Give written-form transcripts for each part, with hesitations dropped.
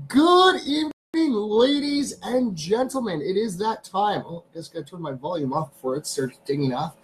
Good evening, ladies and gentlemen. It is that time. Oh, I guess I gotta turn my volume off before it starts dinging off.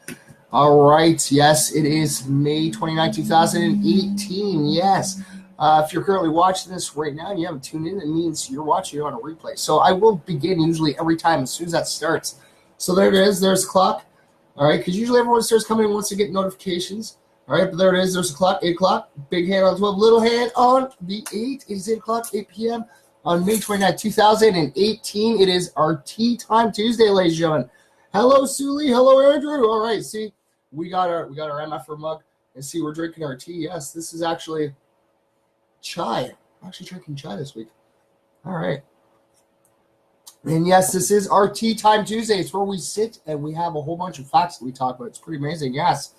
All right. Yes, it is May 29, 2018. Yes. If you're currently watching this right now and you haven't tuned in, it means you're watching it on a replay. So I will begin usually every time as soon as that starts. So there it is. There's the clock. All right. Because usually everyone starts coming in once they get notifications. All right. But there it is. There's the clock. 8 o'clock. Big hand on 12. Little hand on the 8. It is 8 o'clock, 8 p.m. on May 29, 2018. It is our Tea Time Tuesday, ladies and gentlemen. Hello, Sully. Hello, Andrew. All right. See, we got our MFR mug. And see, we're drinking our tea. Yes, this is actually chai. I'm actually drinking chai this week. All right. And yes, this is our Tea Time Tuesday. It's where we sit and we have a whole bunch of facts that we talk about. It's pretty amazing. Yes.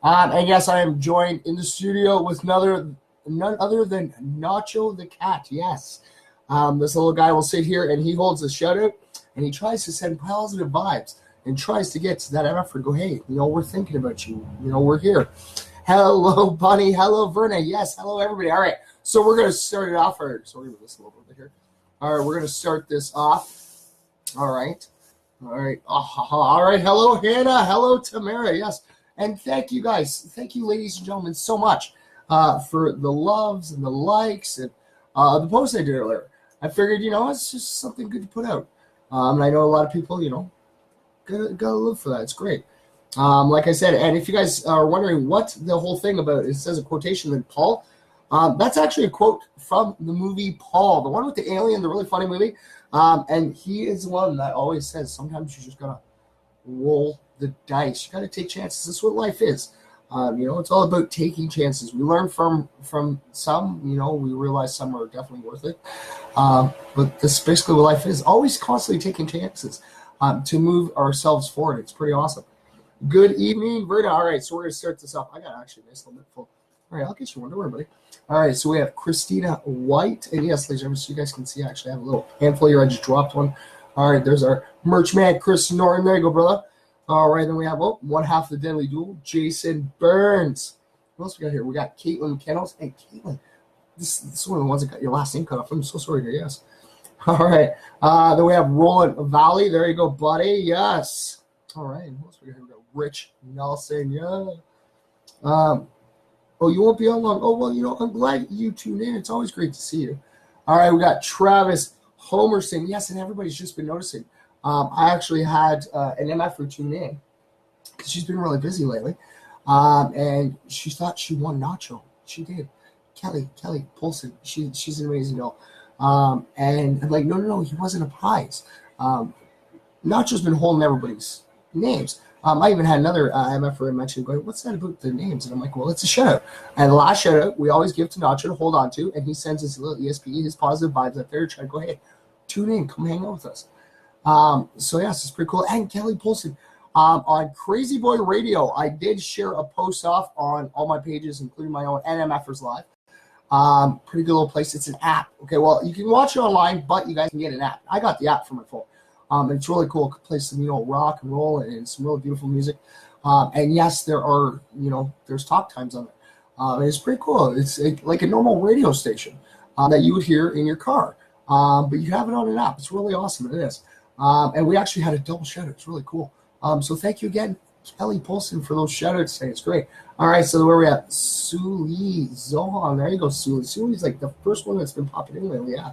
And yes, I am joined in the studio with none other than Nacho the cat. Yes. This little guy will sit here and he holds a shout out and he tries to send positive vibes and tries to get to that effort to go, hey, we're thinking about you. We're here. Hello, Bunny. Hello, Verna. Yes. Hello, everybody. All right. So we're going to start it off. All right. Sorry about this a little bit here. All right. We're going to start this off. All right. All right. All right. Hello, Hannah. Hello, Tamara. Yes. And thank you guys. Thank you, ladies and gentlemen, so much for the loves and the likes and the post I did earlier. I figured, it's just something good to put out. And I know a lot of people, gotta live for that. It's great. Like I said, and if you guys are wondering what the whole thing about, it says a quotation with Paul. That's actually a quote from the movie Paul, the one with the alien, the really funny movie. And he is the one that always says sometimes you just gotta roll the dice. You gotta take chances. That's what life is. It's all about taking chances. We learn from some, we realize some are definitely worth it. But this is basically what life is. Always constantly taking chances to move ourselves forward. It's pretty awesome. Good evening, Verna. All right, so we're going to start this off. I got actually a nice little bit full. All right, I'll get you one. Don't worry, buddy. All right, so we have Christina White. And yes, ladies and gentlemen, so you guys can see, I actually have a little handful here. I just dropped one. All right, there's our merch man, Chris Norton. There you go, brother. All right, then we have one half of the Deadly Duel, Jason Burns. What else we got here? We got Caitlin Kennels. Hey, Caitlin, this is one of the ones that got your last name cut off. I'm so sorry to yes. All right, then we have Roland Valley. There you go, buddy. Yes. All right, what else we got here? We got Rich Nelson. Yeah. Oh, you won't be on long. Oh, well, I'm glad you tuned in. It's always great to see you. All right, we got Travis Homerson. Yes, and everybody's just been noticing. I actually had an MF for tune in because she's been really busy lately. And she thought she won Nacho. She did. Kelly Polson. She's an amazing girl. And I'm like, no, he wasn't a prize. Nacho's been holding everybody's names. I even had another MF mention going, what's that about the names? And I'm like, well, it's a shout out. And the last shout out we always give to Nacho to hold on to, and he sends his little ESP, his positive vibes up there to try to go, hey, tune in, come hang out with us. So yes, it's pretty cool. And Kelly Polson on Crazy Boy Radio, I did share a post off on all my pages, including my own NMFers Live. Pretty good little place. It's an app. Okay, well, you can watch it online, but you guys can get an app. I got the app for my phone. And it's really cool. It plays some, rock and roll and some really beautiful music. And yes, there are, there's talk times on it. And it's pretty cool. It's like a normal radio station that you would hear in your car. But you have it on an app. It's really awesome. It is. And we actually had a double shout out. It's really cool. So thank you again, Kelly Polson, for those shout outs today. It's great. All right, so where we at? Suli Zohan. There you go, Suli. Suli's like the first one that's been popping in lately. Yeah.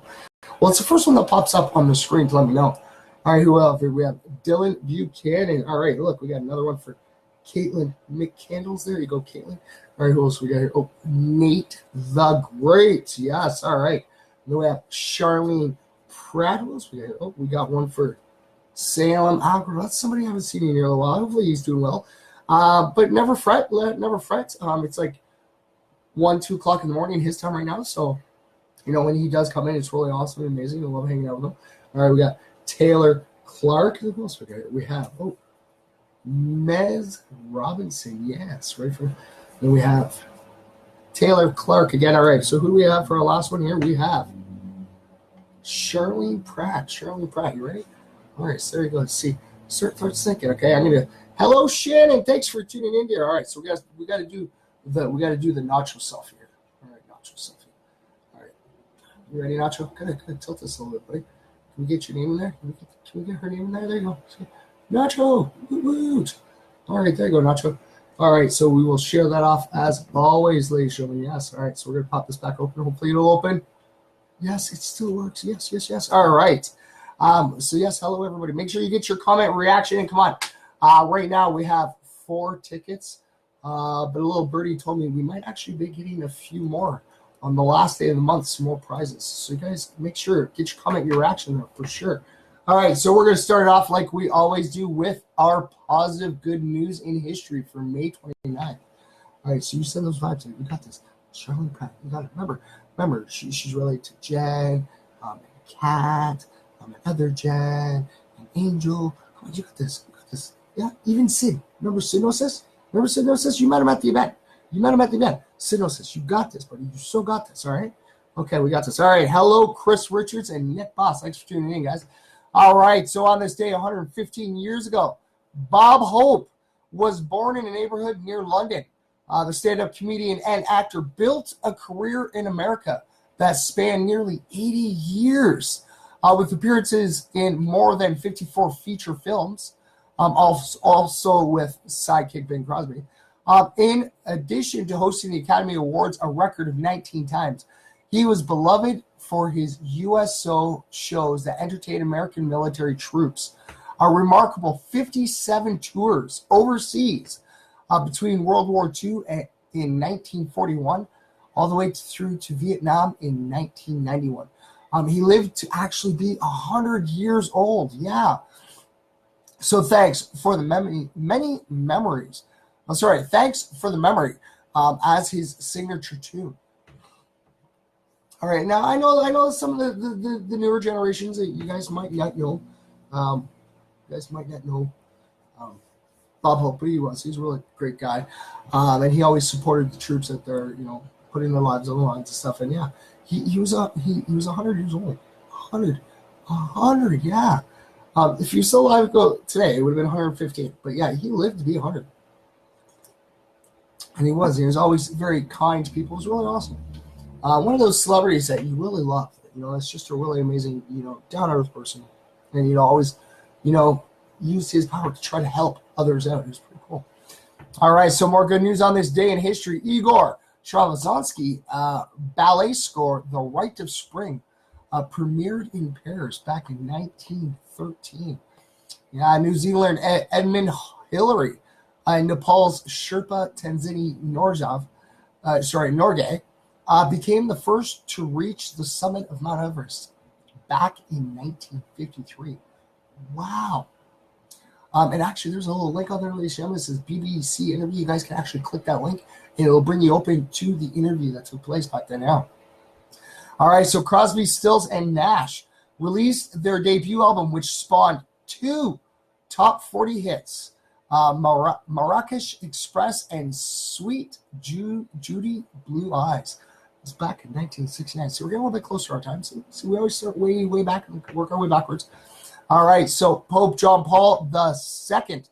Well, it's the first one that pops up on the screen to let me know. All right, who else? We have Dylan Buchanan. All right, look, we got another one for Caitlin McCandles. There you go, Caitlin. All right, who else we got here? Oh, Nate the Great. Yes, all right. And then we have Charlene Pratt. Who else we got here? Oh, we got one for Salem Algor. That's somebody I haven't seen in here in a while. Hopefully he's doing well. But never fret. Never fret. It's like 1, 2 o'clock in the morning his time right now. So, when he does come in, it's really awesome and amazing. I love hanging out with him. All right, we got Taylor Clark. Who else we got here? We have, Mez Robinson. Yes, right from. Then we have Taylor Clark again. All right, so who do we have for our last one here? We have Charlene Pratt. Charlene Pratt, you ready? All right, so there you go. Let's see. Start thinking. Okay, I'm gonna. Hello, Shannon. Thanks for tuning in here. All right, so we got to do the nacho selfie here. All right, nacho selfie. All right. You ready, Nacho? Kind of tilt this a little bit, buddy. Can we get your name in there? Can we get her name in there? There you go. Nacho! Woot! All right, there you go, Nacho. All right, so we will share that off as always, ladies and gentlemen. Yes. All right, so we're going to pop this back open. Hopefully it'll open. Yes, it still works. Yes. All right. So, yes, hello, everybody. Make sure you get your comment, reaction, and come on. Right now we have 4 tickets, but a little birdie told me we might actually be getting a few more on the last day of the month, some more prizes. So, you guys, make sure, get your comment, your reaction there for sure. All right, so we're going to start it off like we always do with our positive good news in history for May 29th. All right, so you send those vibes in. You got this. Charlie Pratt, you got it. Remember, she's related to Jen, and Kat, and other Jen, and Angel. Come on, you got this. Yeah, even Sid. Remember Sidnosis? You met him at the event. Sidnosis, you got this, buddy. You so got this, all right? Okay, we got this. All right, hello, Chris Richards and Nick Boss. Thanks for tuning in, guys. All right, so on this day, 115 years ago, Bob Hope was born in a neighborhood near London. The stand-up comedian and actor built a career in America that spanned nearly 80 years, with appearances in more than 54 feature films, also with sidekick Bing Crosby. In addition to hosting the Academy Awards a record of 19 times, he was beloved for his USO shows that entertained American military troops. A remarkable 57 tours overseas between World War II in 1941 all the way through to Vietnam in 1991. He lived to actually be 100 years old. Yeah. So thanks for the many memories. Thanks for the memory as his signature tune. All right, now I know some of the newer generations that you guys might not know. Bob Hope, but he's a really great guy, and he always supported the troops that they're putting their lives on the lines and stuff. And yeah, he was 100 years old. 100, yeah. If you're still alive today, it would have been 115. But yeah, he lived to be 100, and he was always very kind to people. It was really awesome. One of those celebrities that you really love. It's just a really amazing, down-to-earth person. And, always, use his power to try to help others out. It was pretty cool. All right, so more good news on this day in history. Igor Stravinsky ballet score, The Rite of Spring, premiered in Paris back in 1913. Yeah, New Zealand, Edmund Hillary, and Nepal's Sherpa Tenzini Norgay, became the first to reach the summit of Mount Everest back in 1953. Wow. And actually, there's a little link on there, ladies and gentlemen. It says BBC interview. You guys can actually click that link, and it'll bring you open to the interview that took place back then now. All right, so Crosby, Stills, and Nash released their debut album, which spawned 2 top 40 hits, Marrakesh Express and Sweet Judy Blue Eyes. It was back in 1969. So we're getting a little bit closer to our time. So we always start way back and work our way backwards. All right, so Pope John Paul II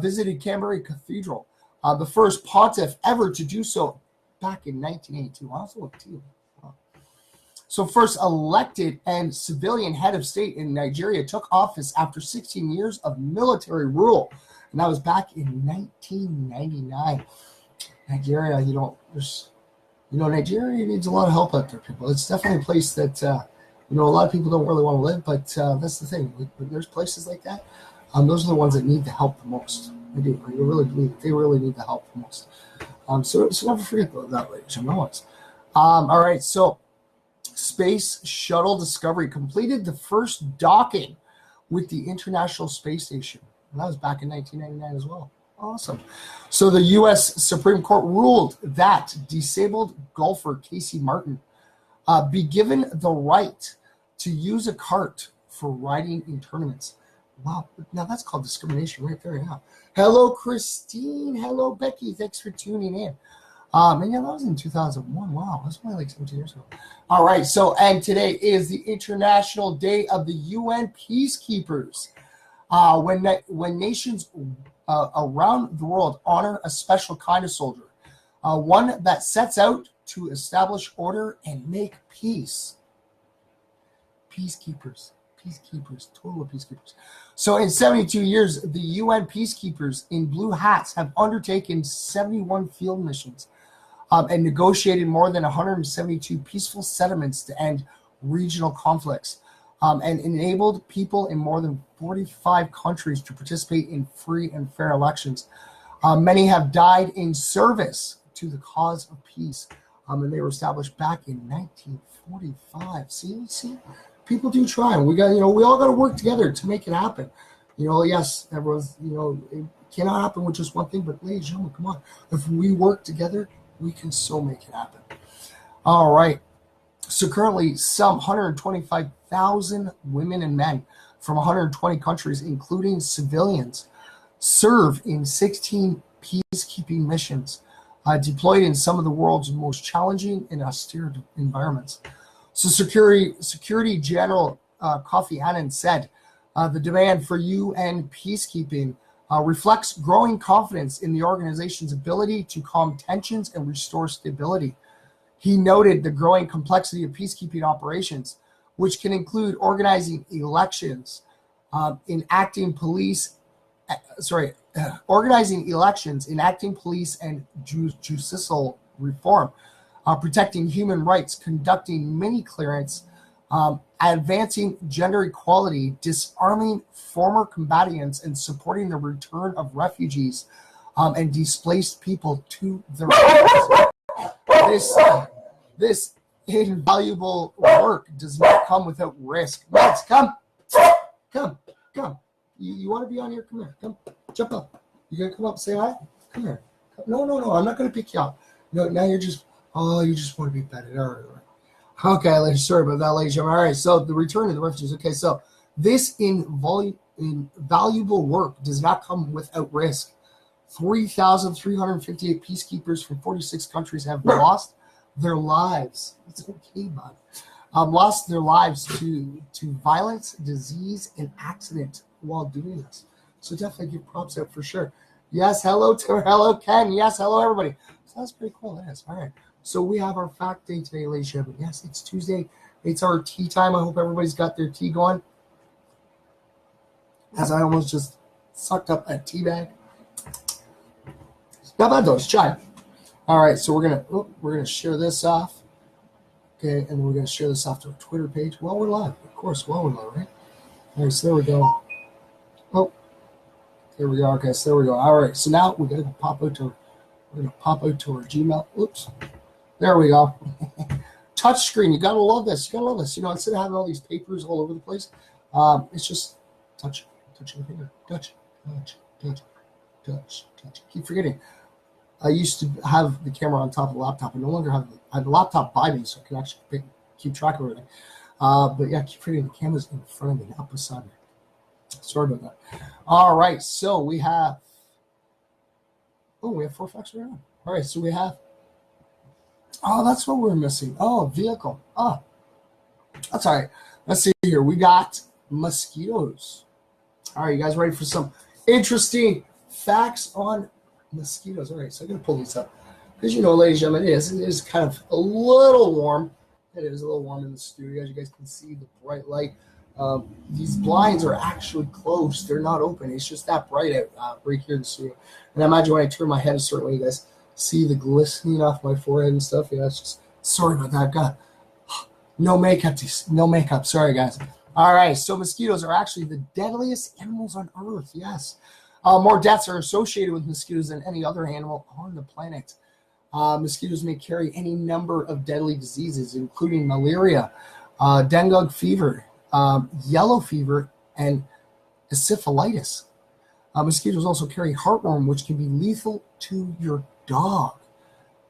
visited Canterbury Cathedral, the first pontiff ever to do so back in 1982. Wow, that's a look too. Wow. So first elected and civilian head of state in Nigeria took office after 16 years of military rule, and that was back in 1999. Nigeria, Nigeria needs a lot of help out there, people. It's definitely a place that a lot of people don't really want to live, but that's the thing. When there's places like that, those are the ones that need the help the most. They do. They really need the help the most. So never forget that, ladies and gentlemen. All right, so Space Shuttle Discovery completed the first docking with the International Space Station. And that was back in 1999 as well. Awesome. So the U.S. Supreme Court ruled that disabled golfer Casey Martin be given the right to use a cart for riding in tournaments. Wow. Now that's called discrimination right there. Yeah. Hello, Christine. Hello, Becky. Thanks for tuning in. And yeah, that was in 2001. Wow. That's only like 17 years ago. All right. So, and today is the International Day of the UN Peacekeepers. When nations around the world honor a special kind of soldier, one that sets out to establish order and make peace. peacekeepers, total peacekeepers. So in 72 years, the UN peacekeepers in blue hats have undertaken 71 field missions and negotiated more than 172 peaceful settlements to end regional conflicts, and enabled people in more than 45 countries to participate in free and fair elections. Many have died in service to the cause of peace, and they were established back in 1945. See, people do try, and we all got to work together to make it happen. Yes, everyone's, it cannot happen with just one thing, but ladies and gentlemen, come on. If we work together, we can so make it happen. All right. So currently, some 125,000 women and men from 120 countries, including civilians, serve in 16 peacekeeping missions, deployed in some of the world's most challenging and austere environments. So Security General Kofi Annan said, the demand for UN peacekeeping reflects growing confidence in the organization's ability to calm tensions and restore stability. He noted the growing complexity of peacekeeping operations, which can include organizing elections, enacting police and judicial reform, protecting human rights, conducting mini clearance, advancing gender equality, disarming former combatants, and supporting the return of refugees and displaced people to their homes. This invaluable work does not come without risk. Max, come. You want to be on here? Come here. Come, jump up. You gonna come up and say hi? Come here. No. I'm not gonna pick you up. No, now you just want to be petted. All right. Okay, sorry about that, ladies and gentlemen. All right, so the return of the refugees. Okay, so this invaluable work does not come without risk. 3,358 peacekeepers from 46 countries have lost their lives. It's okay, bud. Lost their lives to violence, disease, and accident while doing this. So definitely give props out for sure. Yes, hello Ken. Yes, hello everybody. So that's pretty cool. That is. All right. So we have our fact day today, ladies and gentlemen. Yes, it's Tuesday. It's our tea time. I hope everybody's got their tea going. As I almost just sucked up a tea bag. Not bad though. It's chai. All right. So we're gonna share this off. Okay, and we're gonna share this off to our Twitter page. Well, we're live, of course. Well, we're live, right? All right. So there we go. Oh, there we go. Okay, so there we go. All right. So now we're gonna pop out to our Gmail. Oops. There we go. Touch screen. You gotta love this. Instead of having all these papers all over the place, it's just touch your finger. Touch. Keep forgetting. I used to have the camera on top of the laptop. I no longer have the laptop by me, so I can actually keep track of everything. But yeah, keep forgetting the camera's in front of me, not beside me. Sorry about that. All right, so we have 4 facts around. All right, so we have. Oh, that's what we're missing. Oh, vehicle. Oh, that's all right. Let's see here. We got mosquitoes. All right, you guys ready for some interesting facts on mosquitoes? All right, so I'm going to pull these up. Because, ladies and gentlemen, it is kind of a little warm. It is a little warm in the studio. As you guys can see, the bright light. These blinds are actually closed. They're not open. It's just that bright out right here in the studio. And I imagine when I turn my head a certain way, you guys see the glistening off my forehead and stuff. Yeah, it's just, sorry about that. I've got no makeup. Sorry, guys. All right, so mosquitoes are actually the deadliest animals on Earth. Yes. More deaths are associated with mosquitoes than any other animal on the planet. Mosquitoes may carry any number of deadly diseases, including malaria, dengue fever, yellow fever, and encephalitis. Mosquitoes also carry heartworm, which can be lethal to your dog.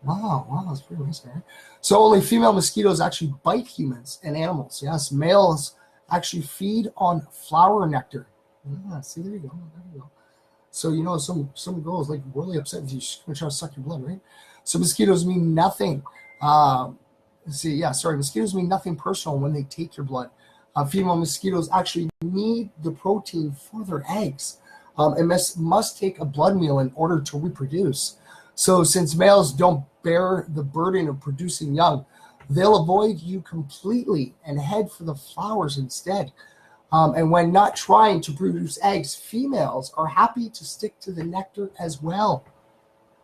Wow, that's pretty amazing. Right? So only female mosquitoes actually bite humans and animals. Yes, males actually feed on flower nectar. See, there you go. So, some girls like really upset if you try to suck your blood, right? So mosquitoes mean nothing. Mosquitoes mean nothing personal when they take your blood. Female mosquitoes actually need the protein for their eggs and must take a blood meal in order to reproduce. So since males don't bear the burden of producing young, They'll avoid you completely and head for the flowers instead. And when not trying to produce eggs, females are happy to stick to the nectar as well.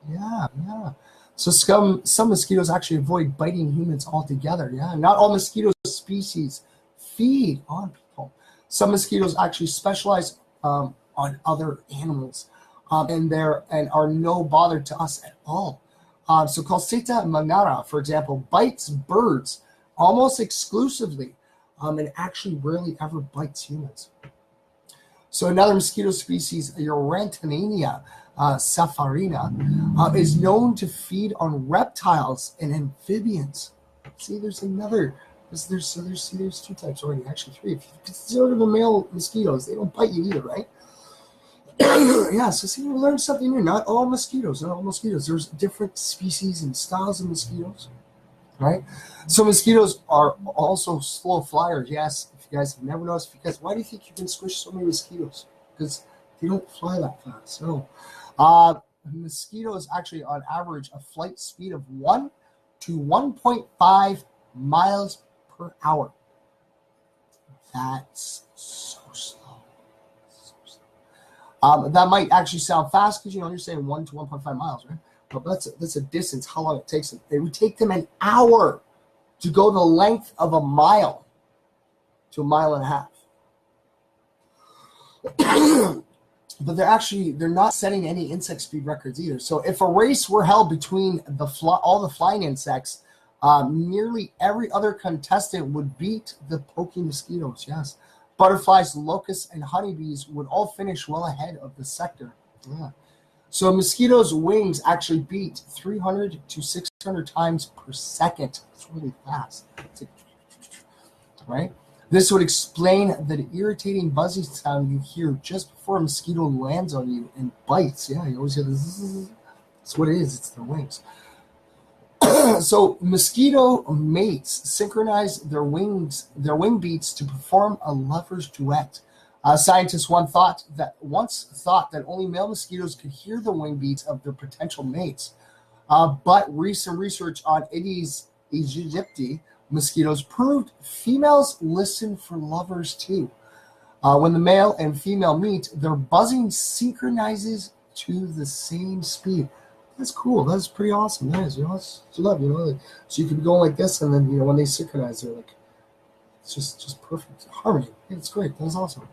Yeah, yeah. So some mosquitoes actually avoid biting humans altogether. Yeah, not all mosquito species feed on people. Some mosquitoes actually specialize on other animals, and are no bother to us at all. So Calceta manara, for example, bites birds almost exclusively, and actually rarely ever bites humans. So another mosquito species, Urantinania safarina, is known to feed on reptiles and amphibians. See, there's another. There's two types already. Actually, three. If you consider the male mosquitoes, they don't bite you either, right? Yeah. So see, we learned something new. Not all mosquitoes. Not all mosquitoes. There's different species and styles of mosquitoes, right? So mosquitoes are also slow flyers. Yes. If you guys have never noticed, because why do you think you can squish so many mosquitoes? Because they don't fly that fast. So, mosquitoes actually, on average, a flight speed of 1 to 1.5 miles per hour. That's so slow. So slow. That might actually sound fast because you're saying 1 to 1.5 miles, right? But that's a distance. How long it takes them? It would take them an hour to go the length of a mile to a mile and a half. But they're not setting any insect speed records either. So if a race were held between all the flying insects, nearly every other contestant would beat the poking mosquitoes. Yes, butterflies, locusts, and honeybees would all finish well ahead of the sector. Yeah. So mosquitoes' wings actually beat 300 to 600 times per second. It's really fast. Right? This would explain the irritating buzzing sound you hear just before a mosquito lands on you and bites. Yeah, you always hear this. That's what it is. It's their wings. So mosquito mates synchronize their wing beats to perform a lover's duet. Scientists once thought that only male mosquitoes could hear the wing beats of their potential mates. But recent research on Aedes aegypti mosquitoes proved females listen for lovers too. When the male and female meet, their buzzing synchronizes to the same speed. That's cool. That's pretty awesome. That is, that's love, So you could go like this, and then, when they synchronize, they're like, it's just perfect harmony. It's great. That's awesome.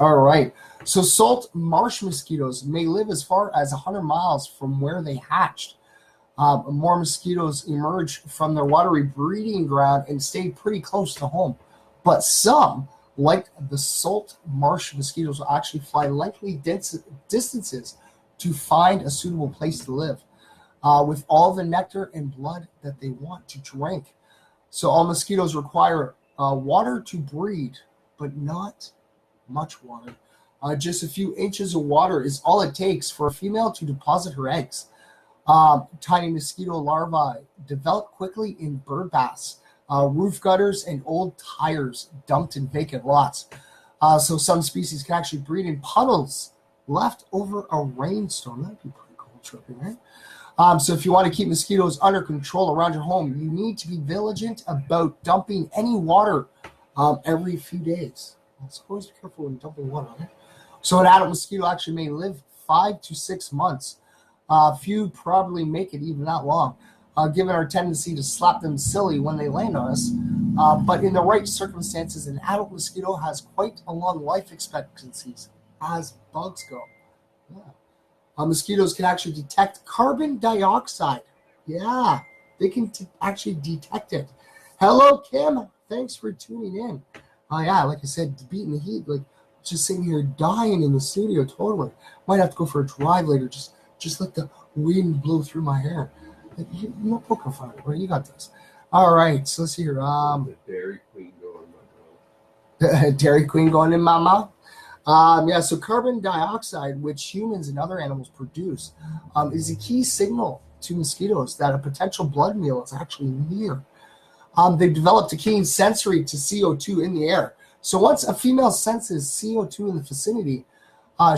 All right. So salt marsh mosquitoes may live as far as 100 miles from where they hatched. More mosquitoes emerge from their watery breeding ground and stay pretty close to home. But some, like the salt marsh mosquitoes, will actually fly lengthy distances to find a suitable place to live, with all the nectar and blood that they want to drink. So all mosquitoes require water to breed, but not much water. Just a few inches of water is all it takes for a female to deposit her eggs. Tiny mosquito larvae develop quickly in bird baths, roof gutters, and old tires dumped in vacant lots. So some species can actually breed in puddles left over a rainstorm. That'd be pretty cool, trippy, right? So if you want to keep mosquitoes under control around your home, you need to be vigilant about dumping any water every few days. So always be careful when dumping water on it. So an adult mosquito actually may live 5 to 6 months. Few probably make it even that long, given our tendency to slap them silly when they land on us. But in the right circumstances, an adult mosquito has quite a long life expectancies as bugs go. Yeah. Mosquitoes can actually detect carbon dioxide. Yeah, they can actually detect it. Hello, Kim. Thanks for tuning in. Yeah, like I said, beating the heat, like just sitting here dying in the studio, totally. Might have to go for a drive later, just let the wind blow through my hair. You're not poking fun, right? You got this. All right, so let's see here. The Dairy Queen going in my mouth. Dairy Queen going in my mouth? Yeah, so carbon dioxide, which humans and other animals produce, is a key signal to mosquitoes that a potential blood meal is actually near. They've developed a keen sensory to CO2 in the air. So once a female senses CO2 in the vicinity,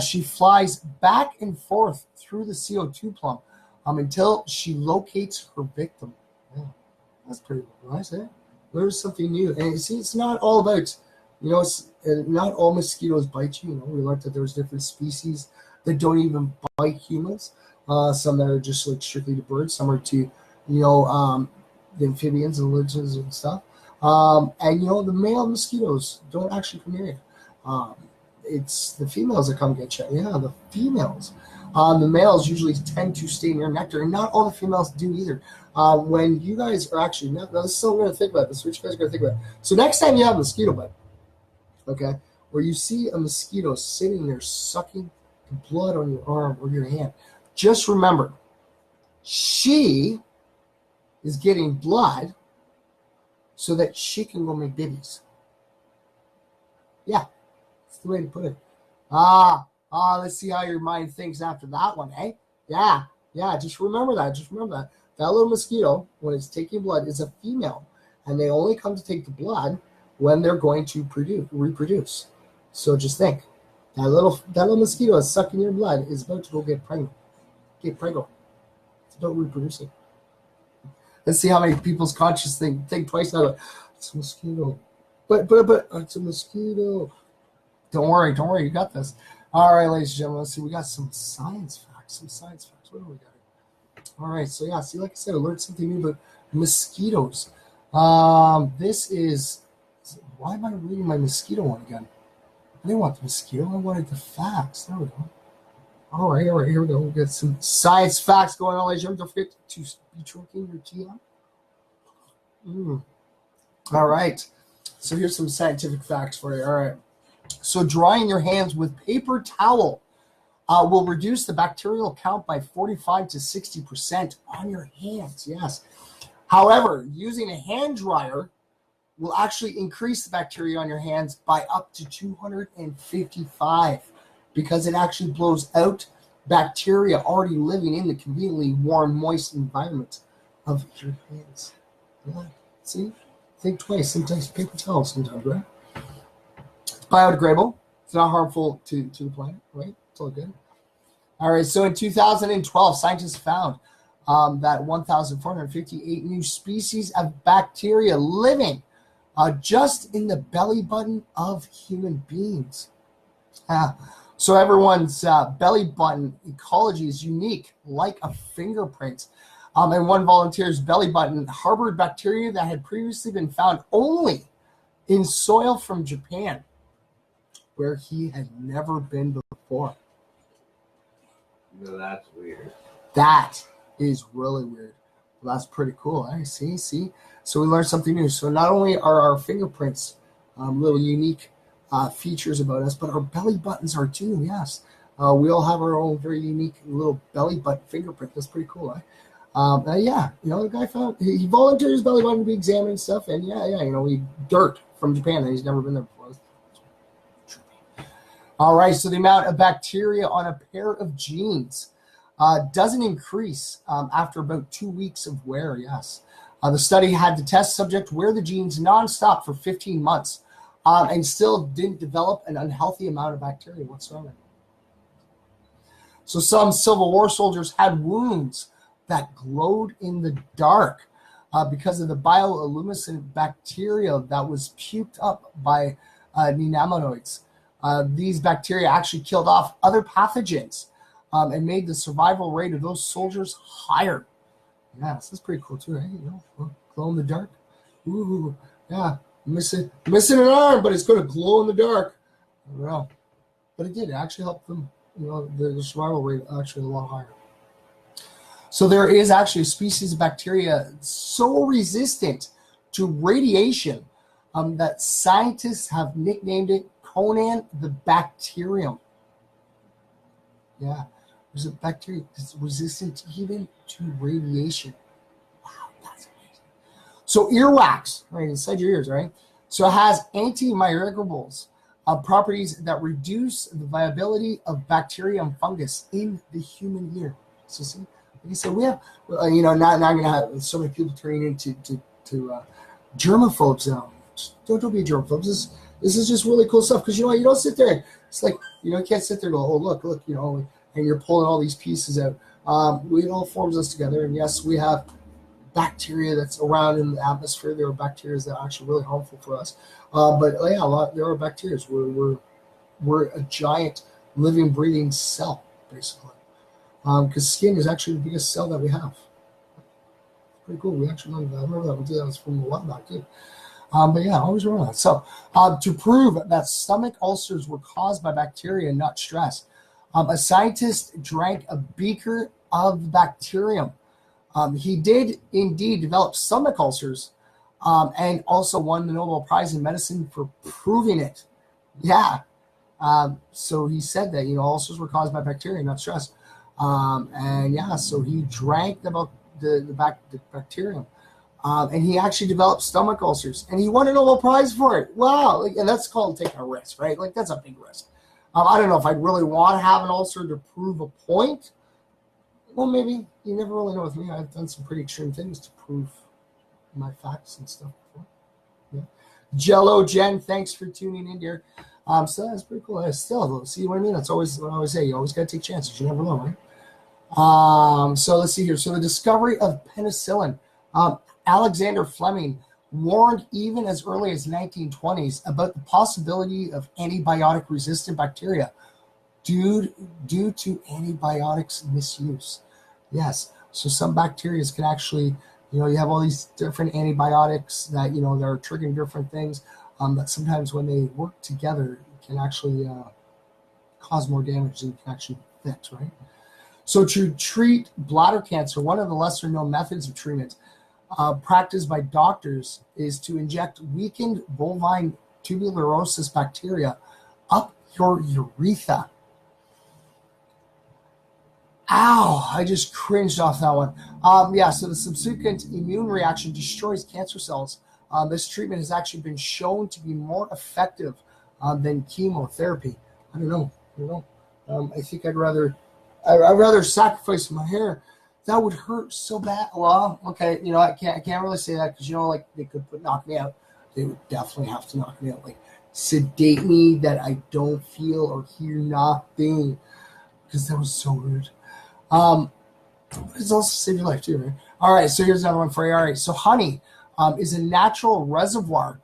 she flies back and forth through the CO2 plume until she locates her victim. Yeah. That's pretty nice, eh? Learn something new. And see, it's not all about, not all mosquitoes bite you. We learned that there's different species that don't even bite humans. Some that are just like strictly to birds. Some are to, the amphibians and lizards and stuff. And the male mosquitoes don't actually come near you. It's the females that come get you. Yeah, the females. The males usually tend to stay near nectar, and not all the females do either. When you guys are actually, now this is something we're going to think about. This is what you guys are going to think about. So next time you have a mosquito bite, okay, where you see a mosquito sitting there sucking the blood on your arm or your hand, just remember, she is getting blood so that she can go make babies. Yeah, that's the way to put it. Let's see how your mind thinks after that one, eh? Yeah, just remember that. That little mosquito, when it's taking blood, is a female, and they only come to take the blood when they're going to reproduce. So just think, that little mosquito is sucking your blood is about to go get pregnant. It's about reproducing. Let's see how many people's conscious think twice now. It's a mosquito. But it's a mosquito. Don't worry, you got this. All right, ladies and gentlemen, let's see. We got some science facts. What do we got? All right, so yeah, see, like I said, I learned something new about mosquitoes. This is, why am I reading my mosquito one again? I didn't want the mosquito, I wanted the facts. There we go. All right, here we go. We got some science facts going on, ladies and gentlemen. Don't forget to be drinking your tea on. All right, so here's some scientific facts for you. All right, so drying your hands with paper towel will reduce the bacterial count by 45 to 60% on your hands, yes. However, using a hand dryer will actually increase the bacteria on your hands by up to 255 because it actually blows out bacteria already living in the conveniently warm, moist environment of your hands. Yeah. See? Think twice. Sometimes paper towels, sometimes, right? It's biodegradable. It's not harmful to the planet, right? It's all good. All right, so in 2012, scientists found that 1,458 new species of bacteria living just in the belly button of human beings. So everyone's belly button ecology is unique, like a fingerprint. And one volunteer's belly button harbored bacteria that had previously been found only in soil from Japan, where he had never been before. No, that's weird. That is really weird. Well, that's pretty cool. Eh? See? So we learned something new. So not only are our fingerprints little unique features about us, but our belly buttons are too, yes. We all have our own very unique little belly button fingerprint. That's pretty cool, eh? The guy found, he volunteered his belly button to be examined and stuff, and he dirt from Japan, and he's never been there before. All right, so the amount of bacteria on a pair of jeans doesn't increase after about 2 weeks of wear, yes. The study had the test subject wear the jeans nonstop for 15 months and still didn't develop an unhealthy amount of bacteria whatsoever. So some Civil War soldiers had wounds that glowed in the dark because of the bioluminescent bacteria that was puked up by neonamonoids. These bacteria actually killed off other pathogens and made the survival rate of those soldiers higher. Yeah, this is pretty cool too, right? Glow in the dark. Ooh, yeah, missing an arm, but it's going to glow in the dark. I don't know, but it did. It actually helped them. The survival rate actually a lot higher. So there is actually a species of bacteria so resistant to radiation that scientists have nicknamed it Conan the Bacterium. Yeah, there's a bacteria that's resistant even to radiation. Wow, that's amazing. So earwax, right, inside your ears, right? So it has antimicrobials, properties that reduce the viability of bacteria and fungus in the human ear. So see, like I said, we have, not going to have so many people turning into germaphobes now. Don't be a germaphobe. This is just really cool stuff because you don't sit there. It's like you can't sit there and go, oh look, and you're pulling all these pieces out. It all forms us together, and yes, we have bacteria that's around in the atmosphere. There are bacteria that are actually really harmful for us. But yeah, there are bacteria. We're a giant living, breathing cell, basically. Because skin is actually the biggest cell that we have. Pretty cool. We actually learned that. I remember that we did that was from a while back, too. But yeah, always remember that. So, to prove that stomach ulcers were caused by bacteria, not stress, a scientist drank a beaker of bacterium. He did indeed develop stomach ulcers, and also won the Nobel Prize in Medicine for proving it. Yeah. So he said that, ulcers were caused by bacteria, not stress. And yeah, so he drank the bacterium. And he actually developed stomach ulcers, and he won a Nobel Prize for it. Wow. And that's called taking a risk, right? Like, that's a big risk. I don't know if I'd really want to have an ulcer to prove a point. Well, maybe. You never really know with me. I've done some pretty extreme things to prove my facts and stuff before. Yeah. Jello Jen, thanks for tuning in, dear. So that's pretty cool. Still, see what I mean? That's always what I always say. You always got to take chances. You never know, right? So let's see here. So the discovery of penicillin. Alexander Fleming warned even as early as 1920s about the possibility of antibiotic-resistant bacteria due to antibiotics misuse. Yes, so some bacteria can actually, you have all these different antibiotics that, that are triggering different things, that sometimes when they work together can actually cause more damage than you can actually fix, right? So to treat bladder cancer, one of the lesser-known methods of treatment practiced by doctors is to inject weakened bovine tuberculosis bacteria up your urethra. Ow, I just cringed off that one. Yeah, so the subsequent immune reaction destroys cancer cells. This treatment has actually been shown to be more effective than chemotherapy. I don't know. I think I'd rather sacrifice my hair. That would hurt so bad. Well, okay, I can't really say that because like they could knock me out. They would definitely have to knock me out, like sedate me that I don't feel or hear nothing, because that was so rude. But it's also save your life too, right? All right, so here's another one for you. All right, so honey is a natural reservoir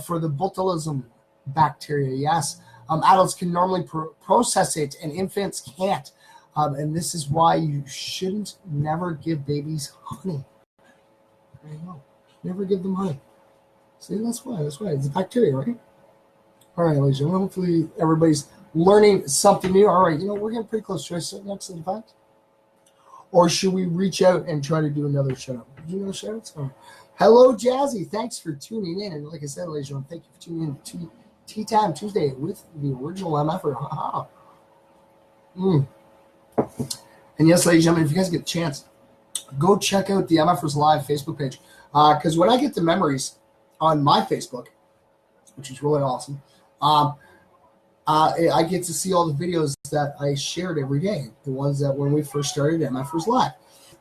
for the botulism bacteria. Yes, adults can normally process it, and infants can't. And this is why you shouldn't never give babies honey. There you go. Never give them honey. See, that's why. It's a bacteria, right? All right, ladies and gentlemen, hopefully everybody's learning something new. All right, we're getting pretty close. Should I sit next to the facts? Or should we reach out and try to do another shout-out? Did you know shout-outs? Right. Hello, Jazzy. Thanks for tuning in. And like I said, ladies and gentlemen, thank you for tuning in to Tea Time Tuesday with the original MFer. Ha-ha. And yes, ladies and gentlemen, if you guys get a chance, go check out the MFers Live Facebook page. Because when I get the memories on my Facebook, which is really awesome, I get to see all the videos that I shared every day, the ones that when we first started MFers Live.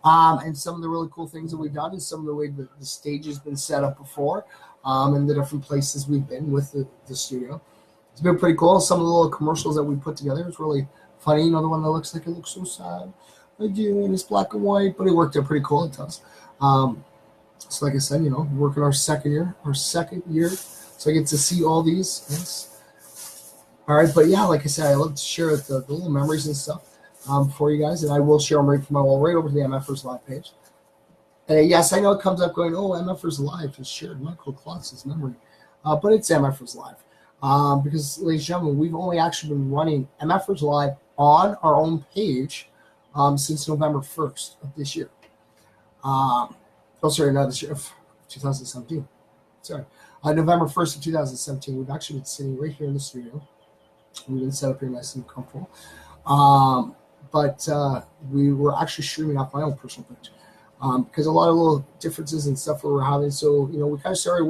And some of the really cool things that we've done, and some of the way the stage has been set up before, and the different places we've been with the studio. It's been pretty cool. Some of the little commercials that we put together, it's really funny. The one that looks like it looks so sad. I do, and it's black and white, but it worked out pretty cool. It does. So like I said, working our second year. So I get to see all these. Yes. All right, but yeah, like I said, I love to share the little memories and stuff for you guys, and I will share them right from my wall, right over to the MFers Live page. And yes, I know it comes up going, oh, MFers Live has shared Michael Klotz's memory, but it's MFers Live. Because, ladies and gentlemen, we've only actually been running MFers Live on our own page since November 1st of this year. Not this year, 2017. Sorry. November 1st of 2017, we've actually been sitting right here in the studio. We've been set up here nice and comfortable. But we were actually streaming off my own personal page because a lot of little differences and stuff we were having. So, we kind of started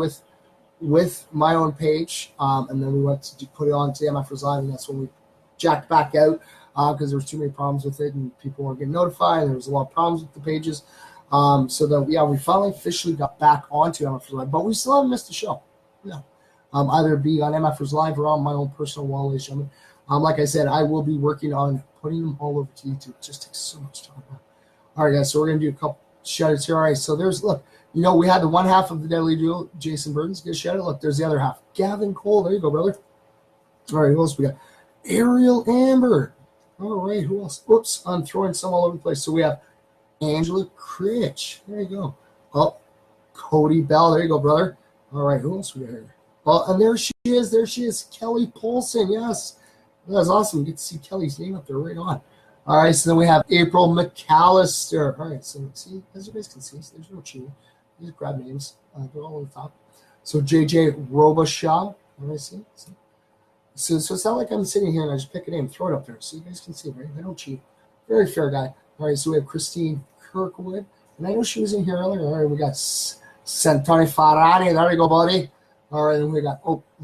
with my own page, and then we went to put it on to MFers Live, and that's when we jacked back out because there was too many problems with it, and people weren't getting notified, and there was a lot of problems with the pages. So that we finally officially got back onto MFers Live, but we still haven't missed a show. No, either be on MFers Live or on my own personal wall, ladies and gentlemen. Like I said, I will be working on putting them all over to YouTube. It just takes so much time. All right, guys. So we're gonna do a couple Shed it here. All right, so there's, look, we had the one half of the deadly duo, Jason Burns, get shed it. Look, there's the other half. Gavin Cole, there you go, brother. All right, who else we got? Ariel Amber. All right, who else? Oops, I'm throwing some all over the place. So we have Angela Critch. There you go. Oh, Cody Bell. There you go, brother. All right, who else we got here? Oh, and there she is. There she is. Kelly Polson. Yes. That's awesome. You get to see Kelly's name up there right on. All right, so then we have April McAllister. All right, so see, as you guys can see, so there's no cheating. You just grab names. They're all on the top. So JJ Robichaud. All right, see? So it's not like I'm sitting here and I just pick a name, throw it up there. So you guys can see, right? They don't cheat. Very fair guy. All right, so we have Christine Kirkwood. And I know she was in here earlier. All right, we got Santoni Farani. There you go, buddy. All right, and we got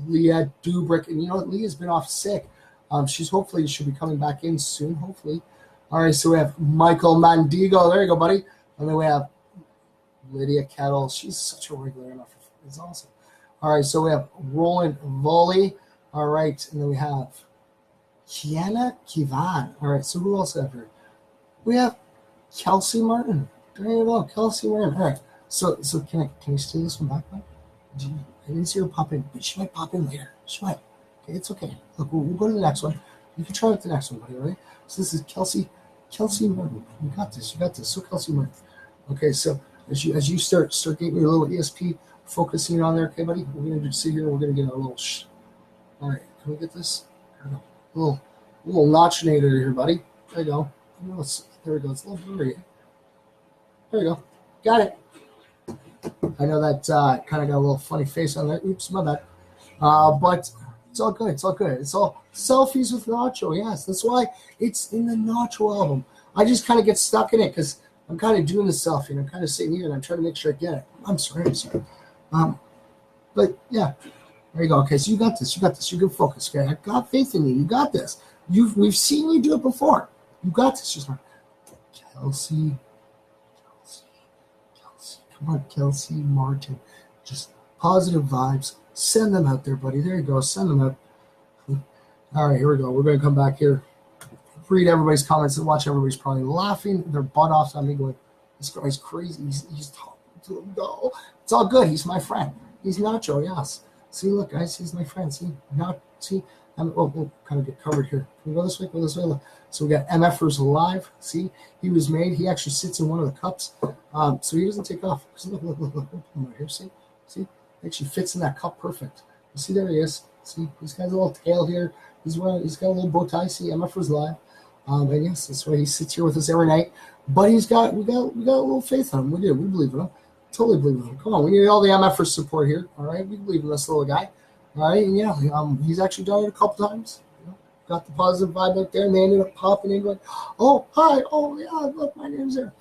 Leah Dubrick. And you know what? Leah's been off sick. She'll be coming back in soon, hopefully. All right, so we have Michael Mandigo. There you go, buddy. And then we have Lydia Kettle. She's such a regular enough. It's awesome. All right, so we have Roland Volley. All right, and then we have Kiana Kivan. All right, so who else have here? We have Kelsey Martin. There you go, Kelsey Martin. All right, so can you steal this one back? I didn't see her pop in, but she might pop in later. She might. Okay, it's okay. Look, we'll go to the next one. You can try with the next one, buddy. All right. So this is Kelsey Martin. You got this. So Kelsey Martin. Okay, so as you start getting your little ESP focusing on there, okay, buddy. We're gonna sit here. We're gonna get a little. All right, can we get this? There we go. Little notchinator here, buddy. There you go. There we go. It's a little blurry. There you go. Got it. I know that kind of got a little funny face on there. Oops, my bad. But it's all good. It's all good. It's all selfies with Nacho. Yes, that's why it's in the Nacho album. I just kind of get stuck in it because I'm kind of doing the selfie and I'm kind of sitting here and I'm trying to make sure I get it. I'm sorry. But yeah, there you go. Okay, so you got this. You can focus. Okay, I've got faith in you. You got this. We've seen you do it before. You got this. Just like Kelsey. Come on, Kelsey Martin. Just positive vibes. Send them out there, buddy. There you go. Send them out. All right, here we go. We're going to come back here, read everybody's comments, and watch everybody's probably laughing their butt off on me going, this guy's crazy. He's talking to him. No. It's all good. He's my friend. He's Nacho, yes. See, look, guys, he's my friend. We'll kind of get covered here. Can we go this way? Look. So we got MFers Live. See, he was made. He actually sits in one of the cups. So he doesn't take off. Look. Right here, see? He actually fits in that cup perfect. You see, there he is. See, he's got a little tail here. He's got a little bow tie. See, MFers Live. And yes, that's why he sits here with us every night. But we got a little faith in him. We do. We believe in him. Totally believe in him. Come on, we need all the MFers support here. All right, we believe in this little guy. All right, and yeah, he's actually done it a couple times. Got the positive vibe out there, and they ended up popping in, going, "Oh, hi, oh yeah, look, my name's there."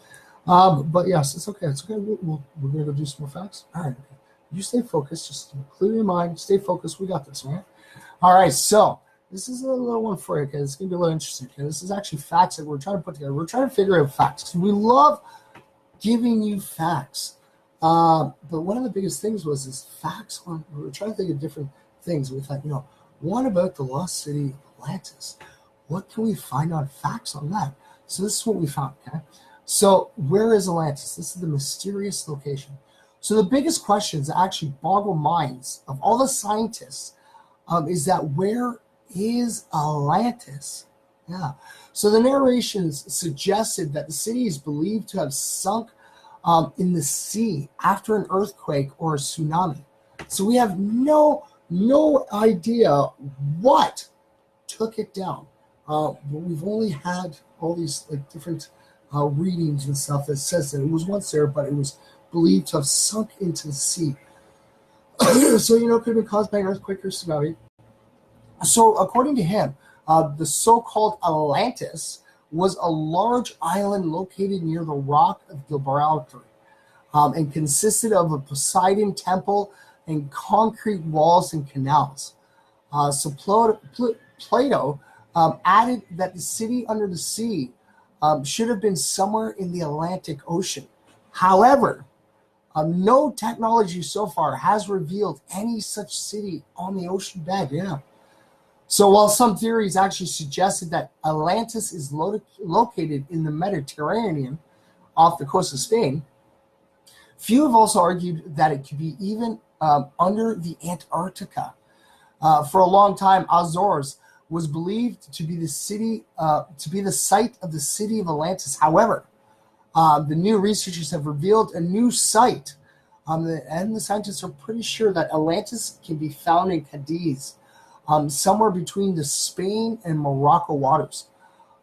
But yes, it's okay. It's okay. We're gonna go do some more facts. All right, okay. You stay focused. Just clear your mind. Stay focused. We got this, all right? All right. So this is a little one for you, because it's gonna be a little interesting. Okay, this is actually facts that we're trying to put together. We're trying to figure out facts. We love giving you facts. But one of the biggest things was this facts on. We were trying to think of different things. We thought, what about the lost city of Atlantis? What can we find on facts on that? So this is what we found. Okay. So where is Atlantis? This is the mysterious location. So the biggest questions that actually boggle minds of all the scientists is that where is Atlantis? Yeah. So the narrations suggested that the city is believed to have sunk in the sea after an earthquake or a tsunami. So we have no idea what took it down. But we've only had all these different readings and stuff that says that it was once there, but it was believed to have sunk into the sea. So it could have been caused by an earthquake or tsunami. So according to him, the so-called Atlantis was a large island located near the rock of Gibraltar, and consisted of a Poseidon temple and concrete walls and canals. So Plato added that the city under the sea should have been somewhere in the Atlantic Ocean. However, no technology so far has revealed any such city on the ocean bed. Yeah. So while some theories actually suggested that Atlantis is located in the Mediterranean, off the coast of Spain. Few have also argued that it could be even under the Antarctica. For a long time, Azores was believed to be the site of the city of Atlantis. However, the new researchers have revealed a new site, and the scientists are pretty sure that Atlantis can be found in Cadiz, somewhere between the Spain and Morocco waters.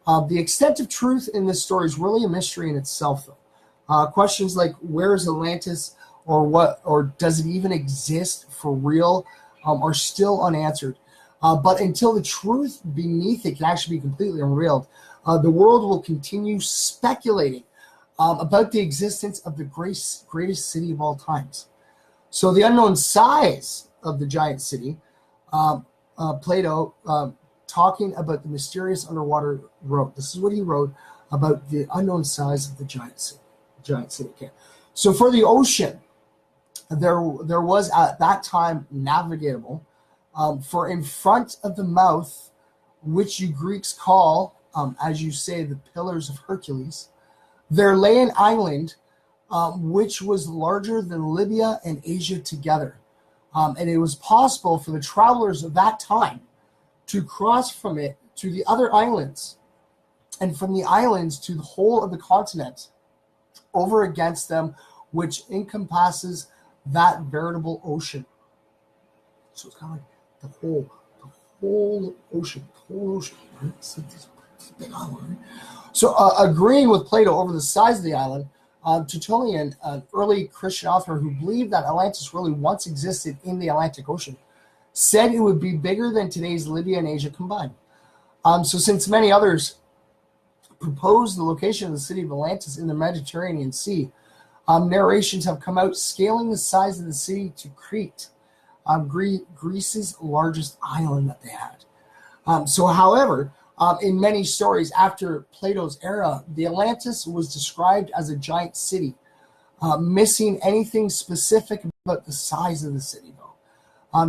The extent of truth in this story is really a mystery in itself, though. Questions like where is Atlantis, or does it even exist for real, are still unanswered. But until the truth beneath it can actually be completely unveiled, the world will continue speculating about the existence of the greatest city of all times. So the unknown size of the giant city, Plato, talking about the mysterious underwater, wrote. This is what he wrote about the unknown size of the giant city. Okay. So for the ocean, there was at that time navigable, for in front of the mouth, which you Greeks call, as you say, the Pillars of Hercules, there lay an island which was larger than Libya and Asia together. And it was possible for the travelers of that time to cross from it to the other islands, and from the islands to the whole of the continent over against them, which encompasses that veritable ocean. So it's kind of like the whole ocean, right? It's a big island, right? So agreeing with Plato over the size of the island, Tertullian, an early Christian author who believed that Atlantis really once existed in the Atlantic Ocean, said it would be bigger than today's Libya and Asia combined. So since many others proposed the location of the city of Atlantis in the Mediterranean Sea, narrations have come out scaling the size of the city to Crete, Greece's largest island that they had. However, in many stories after Plato's era, the Atlantis was described as a giant city, missing anything specific about the size of the city, though.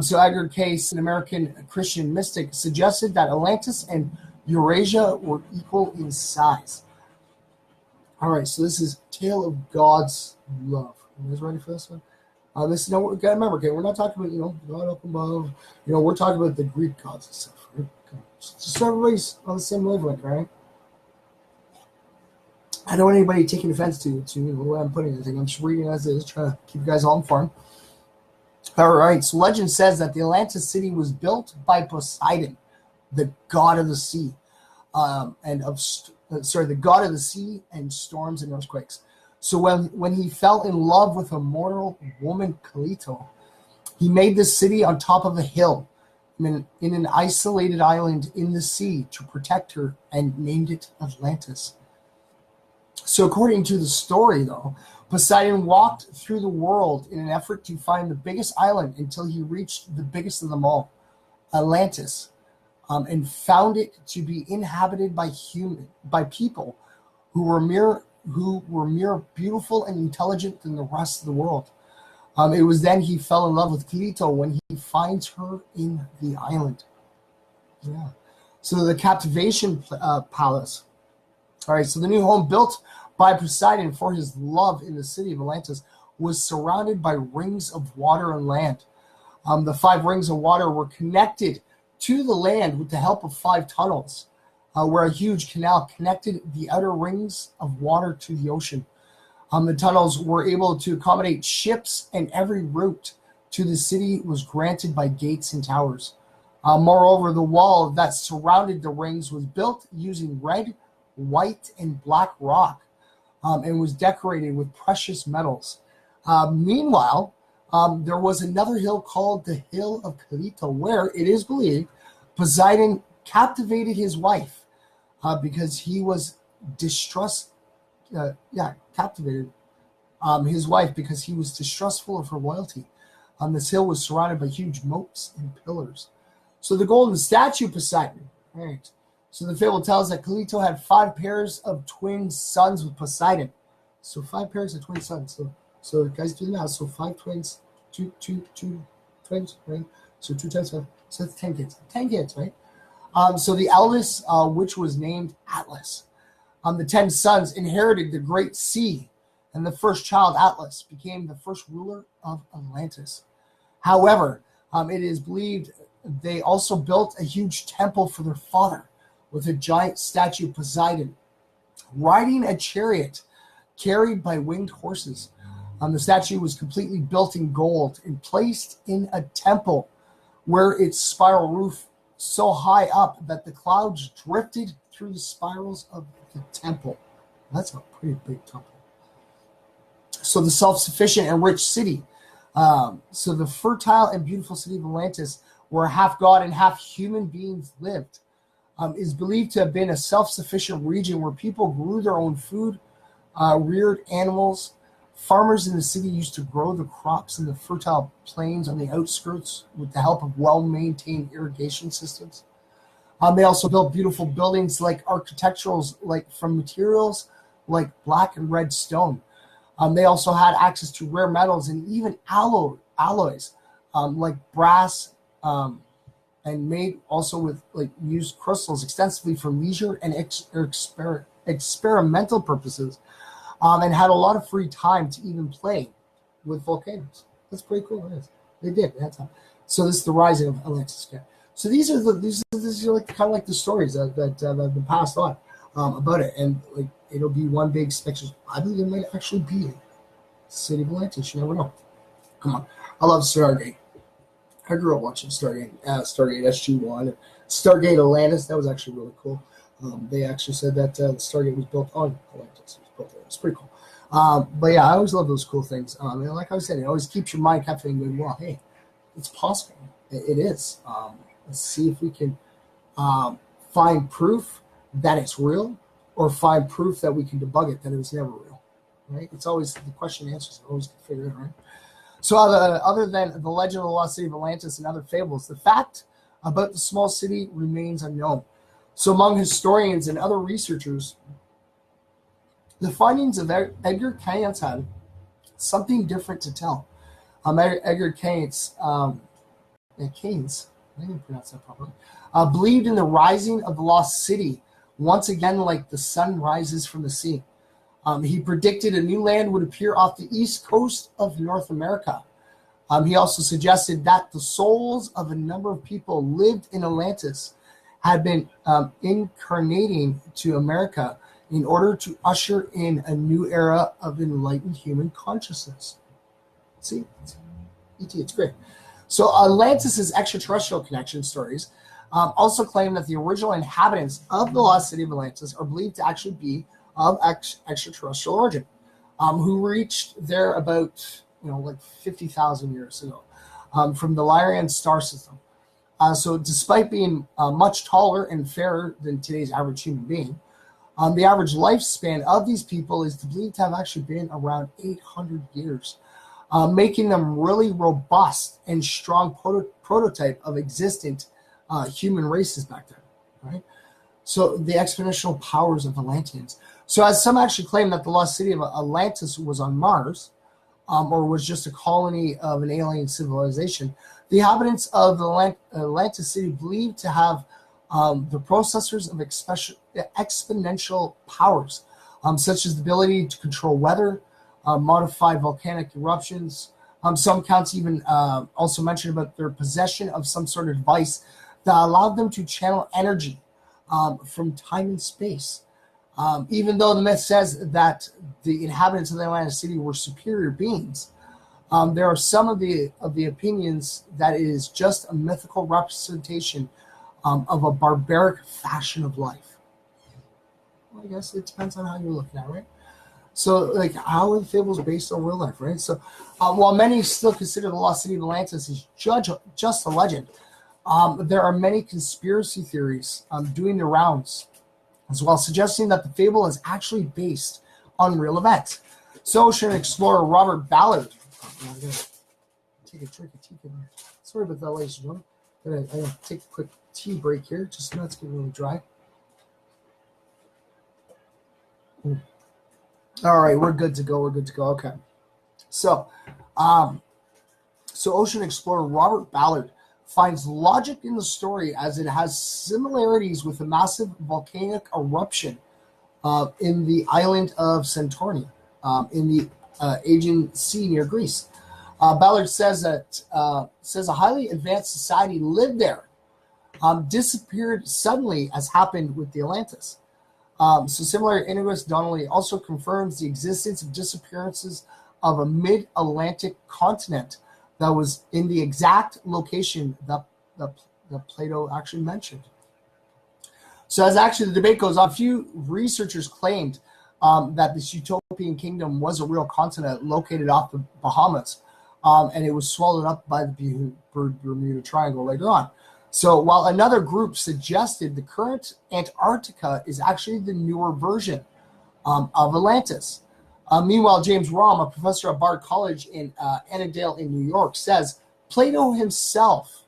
So Edgar Cayce, an American Christian mystic, suggested that Atlantis and Eurasia were equal in size. All right, so this is Tale of God's Love. You guys ready for this one? This, we gotta remember, okay, we're not talking about, God up above. We're talking about the Greek gods and stuff, right? Okay. Just so everybody's on the same wavelength, right? I don't want anybody taking offense to the way I'm putting anything. I'm just reading as is, trying to keep you guys all informed. All right, so legend says that the Atlantis city was built by Poseidon, the god of the sea, the god of the sea and storms and earthquakes. So when he fell in love with a mortal woman, Kalito, he made this city on top of a hill in an isolated island in the sea to protect her, and named it Atlantis. So according to the story, though, Poseidon walked through the world in an effort to find the biggest island until he reached the biggest of them all, Atlantis, and found it to be inhabited by people who were more beautiful and intelligent than the rest of the world. It was then he fell in love with Kalito, when he finds her in the island. Yeah. So the captivation palace. All right, so the new home built by Poseidon for his love in the city of Atlantis was surrounded by rings of water and land. The 5 rings of water were connected to the land with the help of 5 tunnels, where a huge canal connected the outer rings of water to the ocean. The tunnels were able to accommodate ships, and every route to the city was granted by gates and towers. Moreover, the wall that surrounded the rings was built using red, white, and black rock, and was decorated with precious metals. Meanwhile, there was another hill called the Hill of Kalito, where it is believed Poseidon captivated his wife because he was captivated his wife because he was distrustful of her loyalty. This hill was surrounded by huge moats and pillars. So the golden statue Poseidon, right? So the fable tells that Kalito had 5 pairs of twin sons with Poseidon. So 5 pairs of twin sons. So guys, do the math. So 5 twins, two twins, right? So 2 times 5. So that's 10 kids. 10 kids, right? So the eldest, which was named Atlas. The 10 sons inherited the Great Sea, and the first child, Atlas, became the first ruler of Atlantis. However, it is believed they also built a huge temple for their father with a giant statue of Poseidon riding a chariot carried by winged horses. The statue was completely built in gold and placed in a temple where its spiral roof so high up that the clouds drifted through the spirals of the temple. That's a pretty big temple. So the self-sufficient and rich city. So the fertile and beautiful city of Atlantis, where half god and half human beings lived, is believed to have been a self-sufficient region where people grew their own food, reared animals. Farmers in the city used to grow the crops in the fertile plains on the outskirts with the help of well-maintained irrigation systems. They also built beautiful buildings like architecturals, like from materials like black and red stone. They also had access to rare metals and even alloys like brass, and made also with like used crystals extensively for leisure and experimental purposes, and had a lot of free time to even play with volcanoes. That's pretty cool. It is. They did at that time. So this is the rising of Atlantis. So these are like kind of like the stories that have been passed on about it, and like it'll be one big spectrum. I believe it might actually be City of Atlantis. You never know. Come on, I love Stargate. I grew up watching Stargate SG-1, Stargate Atlantis. That was actually really cool. They actually said that Stargate was built on Atlantis. It was built there. It's pretty cool. But yeah, I always love those cool things. And like I said, it always keeps your mind kept thinking, well, hey, it's possible. It is. Let's see if we can find proof that it's real, or find proof that we can debug it, that it was never real. Right? It's always the question and answers are always figured out, right? So other than the legend of the lost city of Atlantis and other fables, the fact about the small city remains unknown. So among historians and other researchers, the findings of Edgar Cayce had something different to tell. Edgar Cayce, Keynes, I didn't pronounce that properly, believed in the rising of the lost city, once again like the sun rises from the sea. He predicted a new land would appear off the east coast of North America. He also suggested that the souls of a number of people lived in Atlantis had been incarnating to America in order to usher in a new era of enlightened human consciousness. See? It's great. So Atlantis' extraterrestrial connection stories also claim that the original inhabitants of the lost city of Atlantis are believed to actually be of extraterrestrial origin, who reached there about like 50,000 years ago from the Lyrian star system. So despite being much taller and fairer than today's average human being, the average lifespan of these people is believed to have actually been around 800 years, making them really robust and strong prototype of existent human races back then, right? So the exponential powers of Atlanteans. So as some actually claim that the lost city of Atlantis was on Mars, or was just a colony of an alien civilization, the inhabitants of the Atlantis city believed to have the processors of exponential powers, such as the ability to control weather, modify volcanic eruptions. Some accounts even also mention about their possession of some sort of device that allowed them to channel energy from time and space. Even though the myth says that the inhabitants of the Atlantis city were superior beings, there are some of the opinions that it is just a mythical representation of a barbaric fashion of life. Well, I guess it depends on how you're looking at it, right? So, like, how are the fables based on real life, right? So, while many still consider the lost city of Atlantis as just a legend, there are many conspiracy theories doing the rounds as well, suggesting that the fable is actually based on real events. So, ocean explorer Robert Ballard. I'm going to take a drink of tea. Sorry about that, ladies and gentlemen. I'm going to take a quick tea break here, just so it's getting really dry. All right, we're good to go. Okay. So, ocean explorer Robert Ballard finds logic in the story as it has similarities with a massive volcanic eruption in the island of Santorini, in the Aegean Sea near Greece. Ballard says that a highly advanced society lived there, disappeared suddenly, as happened with the Atlantis. So similar to Inigus, Donnelly also confirms the existence of disappearances of a mid-Atlantic continent that was in the exact location that Plato actually mentioned. So as actually the debate goes on, a few researchers claimed that this utopian kingdom was a real continent located off the Bahamas, and it was swallowed up by the Bermuda Triangle later on. So while another group suggested the current Antarctica is actually the newer version of Atlantis. Meanwhile, James Rahm, a professor at Bard College in Annandale in New York, says Plato himself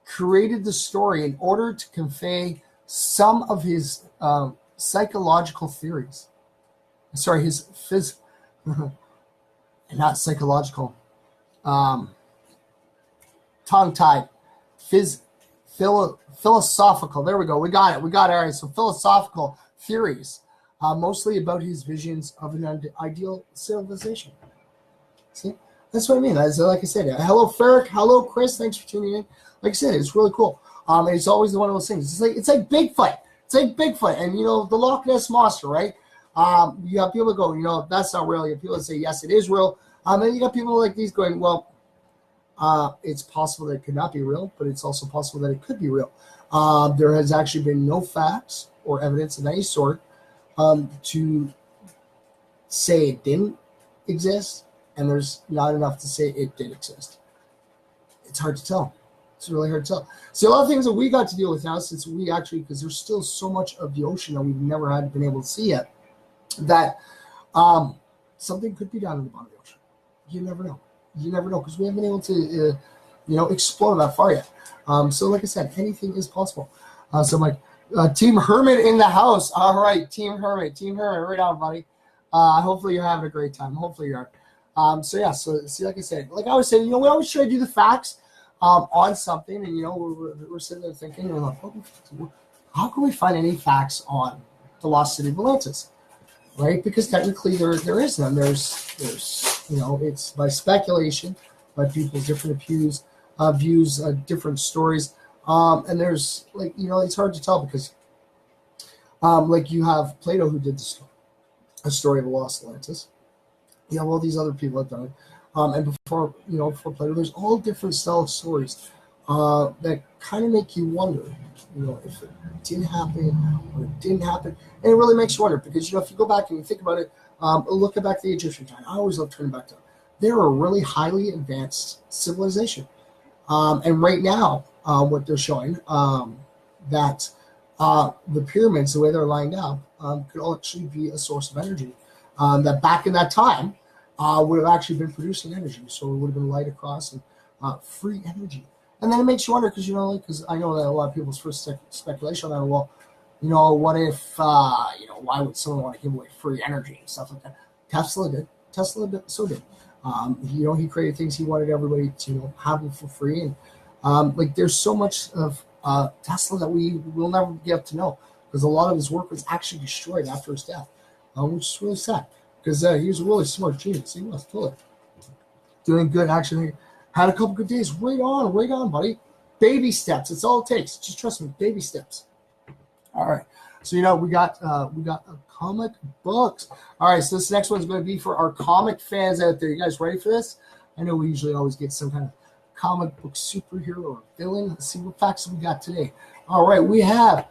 created the story in order to convey some of his psychological theories. Sorry, his not psychological, tongue-tied, philosophical. There we go. We got it. All right. So philosophical theories, mostly about his visions of an ideal civilization. See, that's what I mean. Like I said, hello Ferric, hello Chris. Thanks for tuning in. Like I said, it's really cool. It's always one of those things. It's like Bigfoot. It's like Bigfoot, and the Loch Ness monster, right? You have people go, that's not real. You have people that say yes, it is real. And you got people like these going, well, it's possible that it could not be real, but it's also possible that it could be real. There has actually been no facts or evidence of any sort to say it didn't exist, and there's not enough to say it did exist. It's hard to tell. It's really hard to tell. See, a lot of things that we got to deal with now, since because there's still so much of the ocean that we've never been able to see yet, that something could be down in the bottom of the ocean. You never know. Because we haven't been able to, explore that far yet. So like I said, anything is possible. So I'm like, Team Hermit in the house. All right, Team Hermit, right on, buddy. Hopefully you're having a great time. Hopefully you are. So see, like I said, like I was saying, we always try to do the facts on something, and we're sitting there thinking, like, how can we find any facts on the lost city of Atlantis, right? Because technically there is none. There's it's by speculation, by people's different views, different stories, and there's it's hard to tell because you have Plato who did a story of the lost Atlantis. You have all these other people that done it. And before Plato, there's all different style of stories that kind of make you wonder, if it did happen or it didn't happen. And it really makes you wonder because, if you go back and you think about it, look back to the Egyptian time. I always love turning back to them. They're a really highly advanced civilization. And right now, what they're showing, that the pyramids, the way they're lined up, could actually be a source of energy. That back in that time, would have actually been producing energy. So it would have been light across and free energy. And then it makes you wonder because, because I know that a lot of people's first speculation on that, well, what if, why would someone want to give away free energy and stuff like that? Tesla did. So did. He created things he wanted everybody to have them for free. And there's so much of Tesla that we will never get to know because a lot of his work was actually destroyed after his death, which is really sad. Because he was a really smart genius. He was totally doing good. Actually, had a couple good days. Right on, buddy. Baby steps. It's all it takes. Just trust me. Baby steps. All right. So we got comic books. All right. So this next one's going to be for our comic fans out there. You guys ready for this? I know we usually always get some kind of comic book superhero or villain. Let's see what facts we got today. All right. We have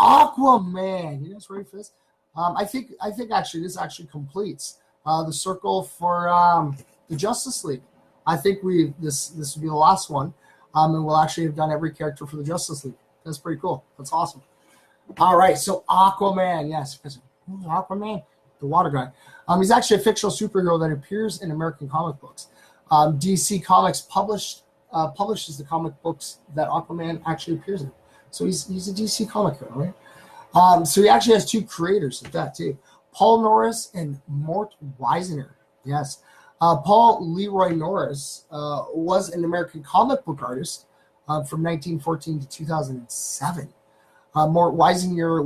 Aquaman. You guys ready for this? I think actually this actually completes the circle for the Justice League. I think this will be the last one, and we'll actually have done every character for the Justice League. That's pretty cool. That's awesome. All right, so Aquaman, yes, Aquaman, the water guy. He's actually a fictional superhero that appears in American comic books. DC Comics publishes the comic books that Aquaman actually appears in. So he's a DC comic hero, right? So he actually has two creators of that too, Paul Norris and Mort Weisner. Yes, Paul Leroy Norris was an American comic book artist from 1914 to 2007. Mort Weisinger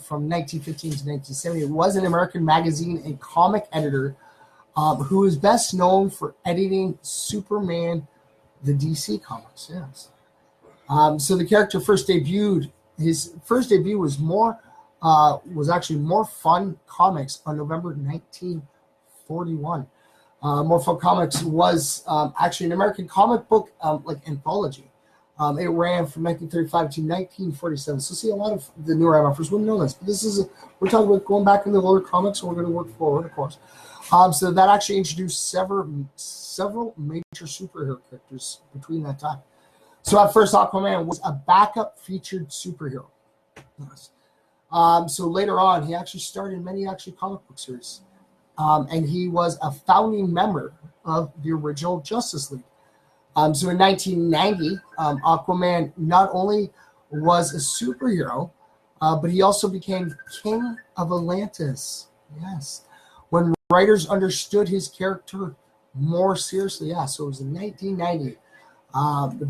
from 1915 to 1970 was an American magazine and comic editor who is best known for editing Superman, the DC comics. Yes. So the character his first debut was actually More Fun Comics on November 1941. More Fun Comics was actually an American comic book anthology. It ran from 1935 to 1947. So see, a lot of the newer MFers wouldn't know this, but we're talking about going back in the older comics, and we're going to work forward, of course. So that actually introduced several major superhero characters between that time. So at first, Aquaman was a backup featured superhero. Yes. So later on, he actually starred in many comic book series. And he was a founding member of the original Justice League. So in 1990, Aquaman not only was a superhero, but he also became King of Atlantis. Yes. When writers understood his character more seriously. Yeah, so it was in 1990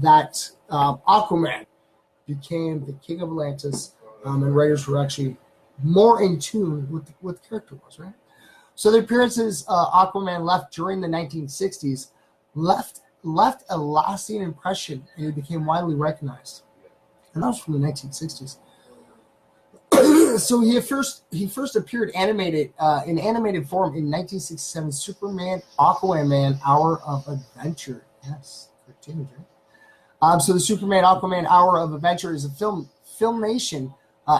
that Aquaman became the King of Atlantis, and writers were actually more in tune with what the character was, right? So the appearances Aquaman left during the 1960s left a lasting impression, and he became widely recognized. And that was from the 1960s. So he first appeared in animated form in 1967 Superman Aquaman Hour of Adventure. Yes, cartoon, right? So the Superman Aquaman Hour of Adventure is a Filmation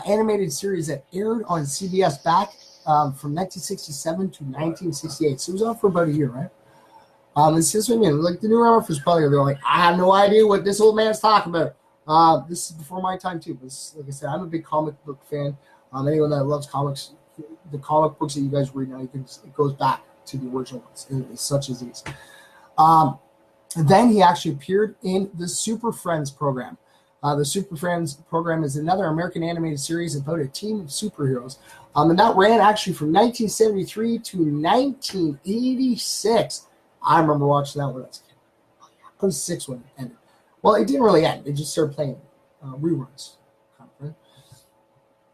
animated series that aired on CBS back from 1967 to 1968. So it was on for about a year, right? It's just what I mean. Like the new Rockers probably they're like, I have no idea what this old man's talking about. This is before my time too. But like I said, I'm a big comic book fan. Anyone that loves comics, the comic books that you guys read now, it goes back to the original ones, such as these. Then he actually appeared in the Super Friends program. The Super Friends program is another American animated series about a team of superheroes. And that ran actually from 1973 to 1986. I remember watching that when I was a kid. I was 6 when it ended. Well, it didn't really end. They just started playing reruns.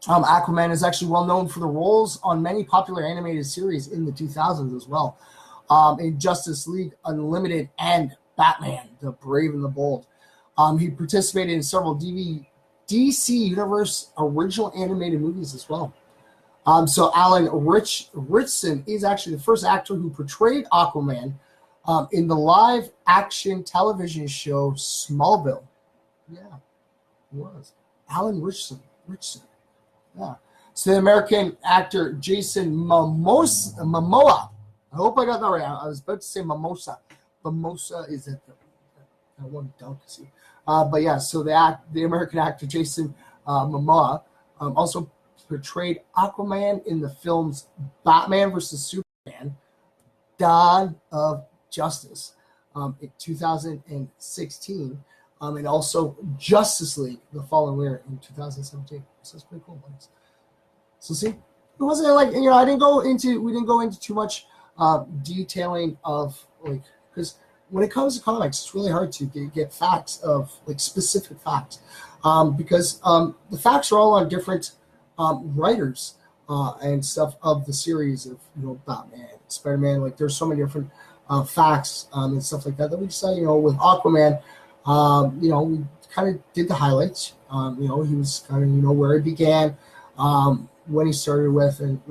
Aquaman is actually well known for the roles on many popular animated series in the 2000s as well. In Justice League Unlimited and Batman, the Brave and the Bold. He participated in several DC Universe original animated movies as well. So Alan Ritchson is actually the first actor who portrayed Aquaman in the live-action television show Smallville. Yeah, he was. Alan Ritchson. Yeah. So the American actor Jason Momoa. I hope I got that right. I was about to say Mimosa. Mimosa is at that one delicacy. But yeah, so the American actor Jason Momoa also portrayed Aquaman in the films Batman vs. Superman, Dawn of Justice in 2016, and also Justice League the following year in 2017. So that's pretty cool. So see, it wasn't like we didn't go into too much detailing of because when it comes to comics, it's really hard to get facts of specific facts because the facts are all on different writers and stuff of the series of Batman, Spider-Man. There's so many different facts and stuff like that we decided with Aquaman. We kind of did the highlights. He was kind of where he began, when he started with, and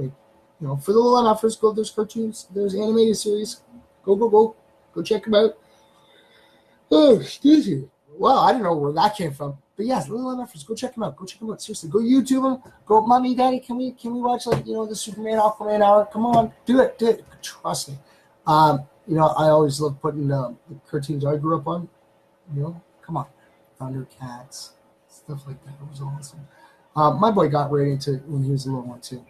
for the little MFers, go. There's cartoons, there's animated series. Go check them out. Oh, excuse me. Well, I don't know where that came from, but yes, little MFers, go check them out. Seriously, go YouTube them. Go, mommy, daddy, can we watch the Superman Aquaman hour? Come on, do it. Trust me. I always love putting the cartoons I grew up on. Come on, Thundercats, stuff like that. It was awesome. My boy got right into it when he was a little one too.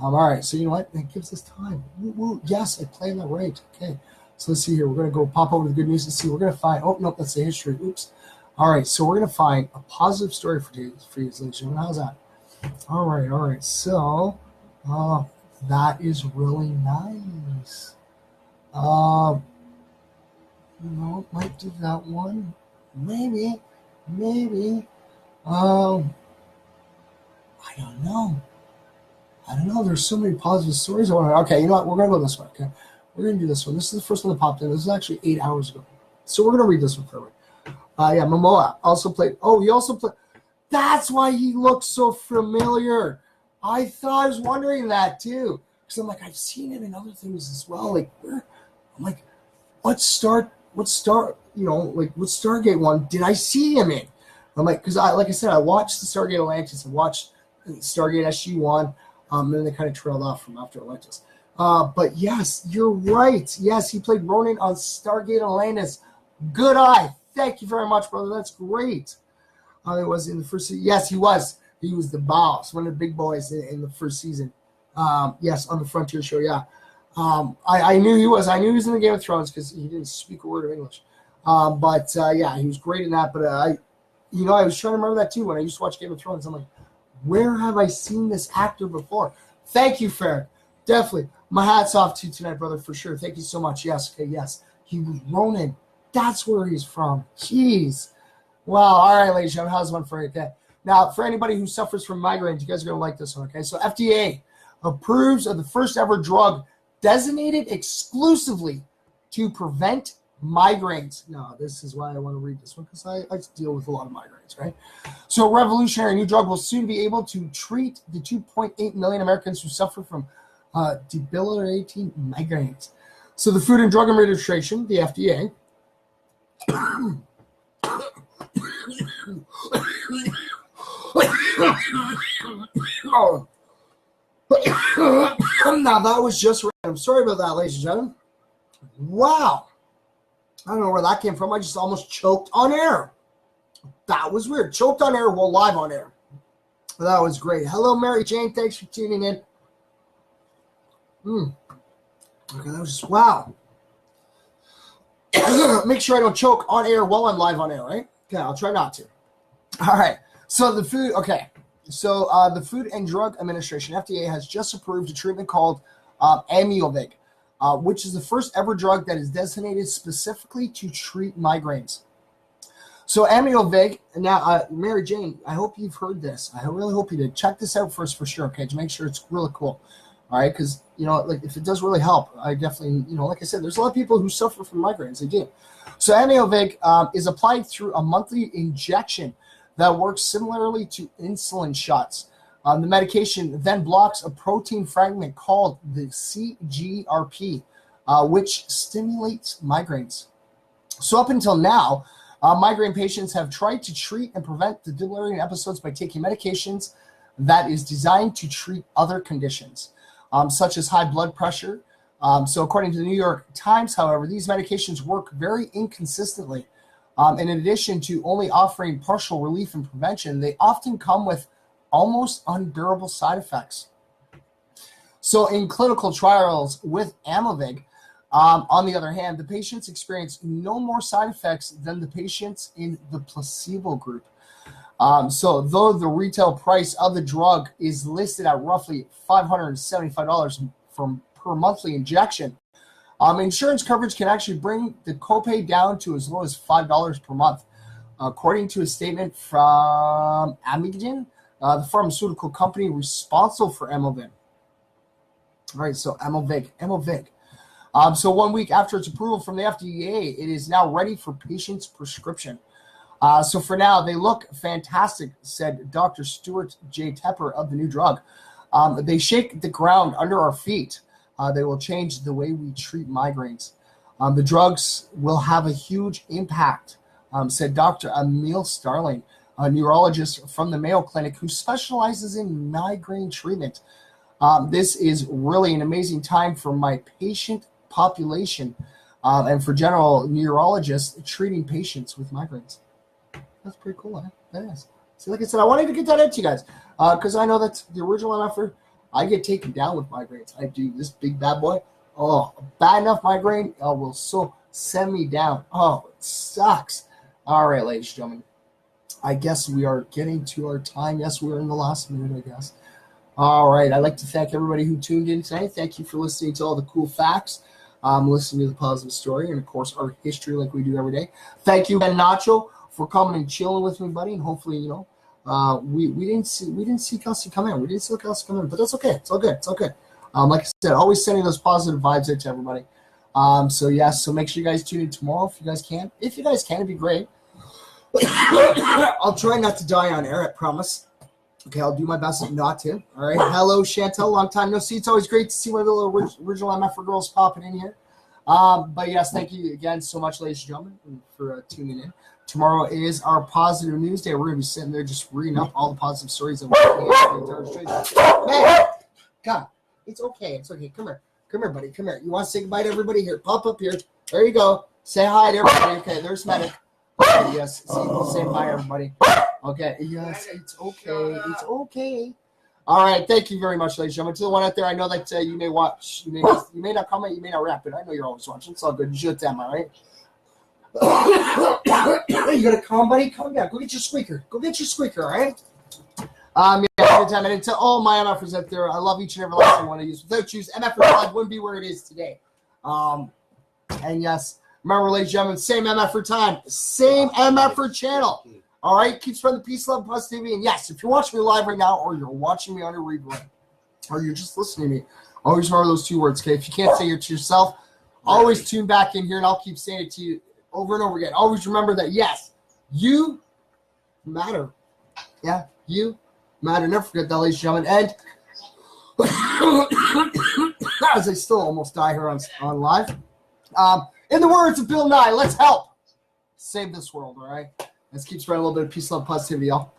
All right, so you know what? That gives us time. Woo. Yes, I planned that right. Okay, so let's see here. We're gonna go pop over to the good news and see. We're gonna find. Oh no, that's the history. Oops. All right, so we're gonna find a positive story for you, ladies and gentlemen. How's that? All right. So, that is really nice. Might do that one. Maybe. I don't know. There's so many positive stories. Okay, you know what? We're going to go this way, okay? We're going to do this one. This is the first one that popped in. This is actually 8 hours ago. So we're going to read this one for me. Yeah, Momoa also played. Oh, he also played. That's why he looks so familiar. I was wondering that too. Because I'm like, I've seen him in other things as well. Like, where? I'm like, what Stargate one did I see him in? I'm like, because like I said, I watched the Stargate Atlantis. I watched Stargate SG-1. And then they kind of trailed off from after Atlantis. But yes, you're right. Yes, he played Ronan on Stargate Atlantis. Good eye. Thank you very much, brother. That's great. It was in the first season. Yes, he was. He was the boss, one of the big boys in the first season. Yes, on the Frontier show, yeah. I knew he was. I knew he was in the Game of Thrones because he didn't speak a word of English. Yeah, he was great in that. But I was trying to remember that too when I used to watch Game of Thrones. I'm like, where have I seen this actor before? Thank you, Farrah. Definitely. My hat's off to you tonight, brother, for sure. Thank you so much. Yes, okay, yes. He was Ronan. That's where he's from. Jeez. Wow. All right, ladies and gentlemen, how's one for you? Okay. Now, for anybody who suffers from migraines, you guys are going to like this one, okay? So FDA approves of the first ever drug designated exclusively to prevent migraines. Now, this is why I want to read this one, because I deal with a lot of migraines, right? So a revolutionary new drug will soon be able to treat the 2.8 million Americans who suffer from debilitating migraines. So the Food and Drug Administration, the FDA, now that was just random. Sorry about that, ladies and gentlemen. Wow. I don't know where that came from. I just almost choked on air. That was weird. Choked on air while live on air. That was great. Hello, Mary Jane. Thanks for tuning in. Okay, that was just wow. Make sure I don't choke on air while I'm live on air, right? Okay, I'll try not to. All right. So the Food and Drug Administration, FDA, has just approved a treatment called Amyovig, which is the first ever drug that is designated specifically to treat migraines. So Amyovig, now Mary Jane, I hope you've heard this. I really hope you did. Check this out first for sure, okay, to make sure it's really cool. All right, because, like if it does really help, I definitely, like I said, there's a lot of people who suffer from migraines. They do. So Amyovig is applied through a monthly injection that works similarly to insulin shots. The medication then blocks a protein fragment called the CGRP, which stimulates migraines. So up until now, migraine patients have tried to treat and prevent the debilitating episodes by taking medications that is designed to treat other conditions, such as high blood pressure. So according to the New York Times, however, these medications work very inconsistently. In addition to only offering partial relief and prevention, they often come with almost unbearable side effects. So in clinical trials with Amyovig, on the other hand, the patients experience no more side effects than the patients in the placebo group. So though the retail price of the drug is listed at roughly $575 per monthly injection, insurance coverage can actually bring the copay down to as low as $5 per month. According to a statement from Amgen, the pharmaceutical company responsible for Amyovig. All right, so Amyovig. So 1 week after its approval from the FDA, it is now ready for patients' prescription. So for now, they look fantastic, said Dr. Stuart J. Tepper of the new drug. They shake the ground under our feet. They will change the way we treat migraines. The drugs will have a huge impact, said Dr. Emil Starling, a neurologist from the Mayo Clinic who specializes in migraine treatment. This is really an amazing time for my patient population and for general neurologists treating patients with migraines. That's pretty cool, huh? That is. So like I said, I wanted to get that out to you guys because I know that's the original offer. I get taken down with migraines. I do. This big bad boy. Oh, bad enough migraine will so send me down. Oh, it sucks. All right, ladies and gentlemen. I guess we are getting to our time. Yes, we're in the last minute, I guess. All right. I'd like to thank everybody who tuned in tonight. Thank you for listening to all the cool facts, listening to the positive story, and, of course, our history like we do every day. Thank you, Ben Nacho, for coming and chilling with me, buddy, and hopefully, We didn't see Kelsey come in. But that's okay. It's all good. It's all good. Like I said, always sending those positive vibes out to everybody. So make sure you guys tune in tomorrow if you guys can. If you guys can, it'd be great. I'll try not to die on air, I promise. Okay, I'll do my best not to. All right. Hello, Chantel. Long time no see. It's always great to see one of the little original MF girls popping in here. But yes, thank you again so much, ladies and gentlemen, for tuning in. Tomorrow is our positive news day. We're going to be sitting there just reading up all the positive stories that we're Man, come. It's okay. It's okay. Come here, buddy. Come here. You want to say goodbye to everybody? Here, pop up here. There you go. Say hi to everybody. Okay, there's Medic. Okay, yes. Say bye, everybody. Okay, yes, it's okay. It's okay. All right, thank you very much, ladies and gentlemen. To the one out there, I know that you may watch, you may not comment, you may not rap, but I know you're always watching. It's all good. You them, all right? You got a calm, buddy? Calm down. Go get your squeaker. All right? Good time. And to all my MFers out there, I love each and every last one of you. Without you, MFers Live wouldn't be where it is today. And yes, remember, ladies and gentlemen, same MFer time, same MFer channel. All right, keep spreading the peace, love, positivity. And yes, if you're watching me live right now, or you're watching me on a replay, or you're just listening to me, always remember those two words, okay? If you can't say it to yourself, always tune back in here, and I'll keep saying it to you over and over again. Always remember that, yes, you matter. Yeah, you matter. Never forget that, ladies and gentlemen. And as I still almost die here on live, in the words of Bill Nye, let's help save this world, all right? Let's keep spreading a little bit of peace, love, positivity, y'all.